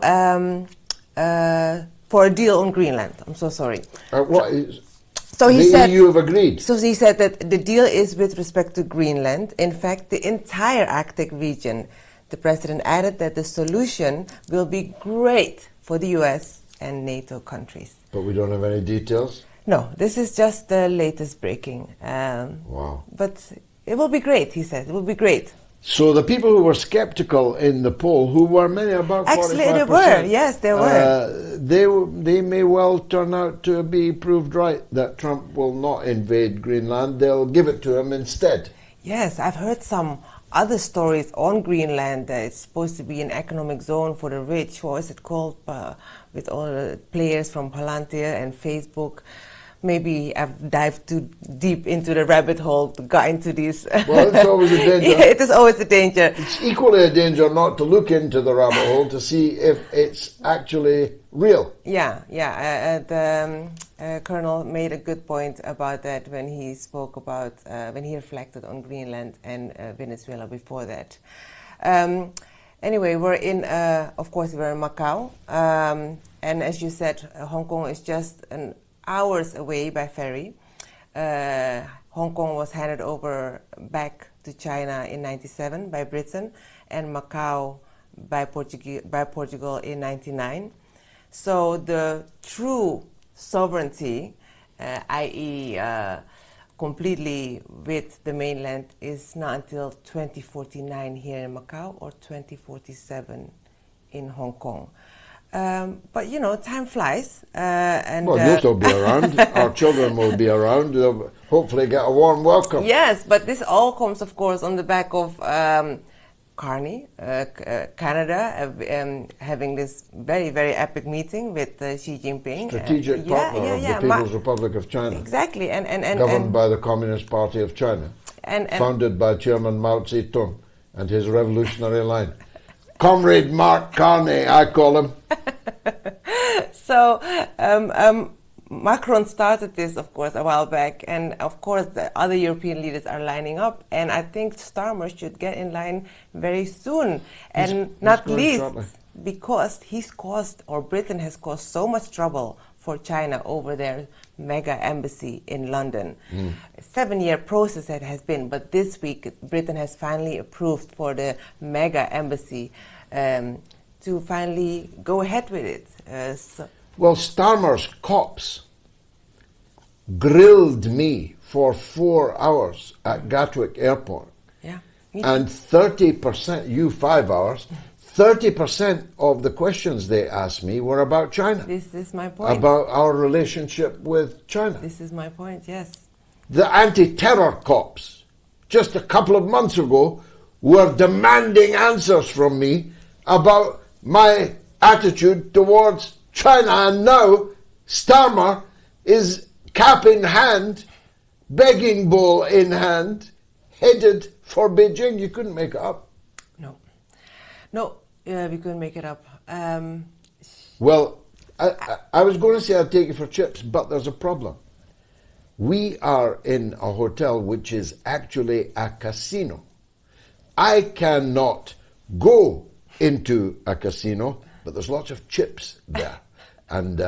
for a deal on Greenland. I'm so sorry. So he said, EU have agreed. So he said that the deal is with respect to Greenland. In fact, the entire Arctic region. The president added that the solution will be great for the US and NATO countries. But we don't have any details? No, this is just the latest breaking. Wow. But it will be great, he said. It will be great. So the people who were skeptical in the poll, who were many, about 45%. Actually, they were. Yes, they were. They may well turn out to be proved right that Trump will not invade Greenland. They'll give it to him instead. Yes, I've heard some other stories on Greenland. It's supposed to be an economic zone for the rich. What is it called? With all the players from Palantir and Facebook. Maybe I've dived too deep into the rabbit hole to get into these. Well, it's always a danger. Yeah, it is always a danger. It's equally a danger not to look into the rabbit hole to see if it's actually real. Yeah. The Colonel made a good point about that when he spoke about, when he reflected on Greenland and Venezuela before that. Anyway, we're in, of course, we're in Macau. And as you said, Hong Kong is just an hours away by ferry. Hong Kong was handed over back to China in 1997 by Britain, and Macau by Portugal in 1999. So the true sovereignty, i.e. Completely with the mainland, is not until 2049 here in Macau or 2047 in Hong Kong. But you know, time flies. And well, you'll still be around. Our children will be around. They'll hopefully get a warm welcome. Yes, but this all comes, of course, on the back of Carney, Canada, having this very, very epic meeting with Xi Jinping. Strategic partner of the People's Republic of China. Exactly. And governed by the Communist Party of China. And founded by Chairman Mao Zedong and his revolutionary line. Comrade McCartney, I call him. So, Macron started this, of course, a while back, and of course the other European leaders are lining up, and I think Starmer should get in line very soon, and not least because he's caused, or Britain has caused, so much trouble for China over their mega embassy in London. A 7-year process that has been, but this week Britain has finally approved for the mega embassy to finally go ahead with it. Well, Starmer's cops grilled me for 4 hours at Gatwick Airport. Yeah. And 30%, you 5 hours, 30% of the questions they asked me were about China. This is my point. About our relationship with China. This is my point, yes. The anti-terror cops, just a couple of months ago, were demanding answers from me about my attitude towards China, and now Starmer is cap in hand, begging bowl in hand, headed for Beijing. You couldn't make it up. No, we couldn't make it up. Well, I was going to say I'd take you for chips, but there's a problem. We are in a hotel which is actually a casino. I cannot go into a casino, but there's lots of chips there. And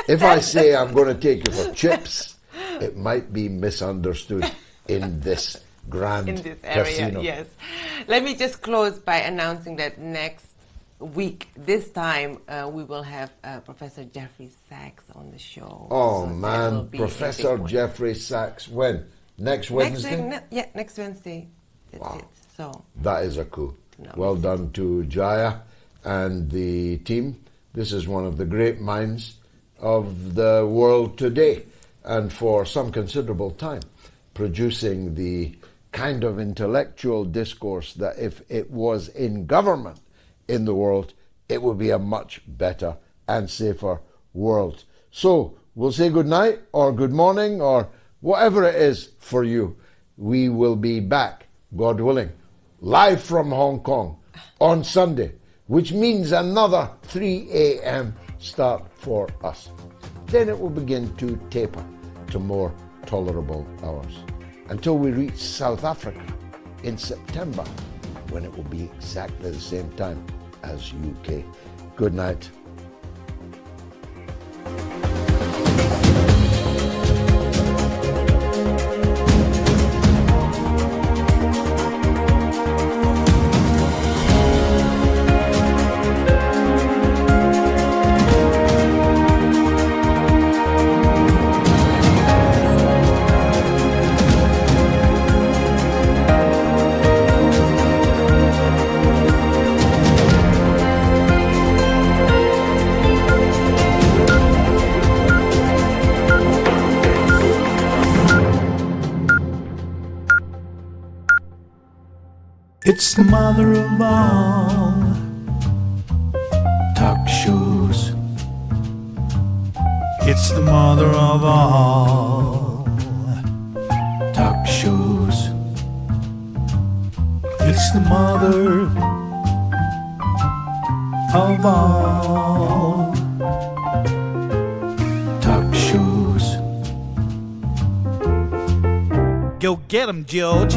if I say I'm going to take you for chips, it might be misunderstood in this grand in this area, casino. Yes. Let me just close by announcing that next week, this time, we will have Professor Jeffrey Sachs on the show. Oh, so man, Professor Jeffrey Sachs. When? Next Wednesday? Next Wednesday. That's it. So that is a coup. Well done to Jaya and the team. This is one of the great minds of the world today, and for some considerable time, producing the kind of intellectual discourse that if it was in government in the world, it would be a much better and safer world. So we'll say good night or good morning or whatever it is for you. We will be back, God willing, live from Hong Kong on Sunday, which means another 3 a.m. start for us. Then it will begin to taper to more tolerable hours until we reach South Africa in September, when it will be exactly the same time as UK. Good night. It's the mother of all talk shows. It's the mother of all talk shows. It's the mother of all talk shows. Go get 'em, George.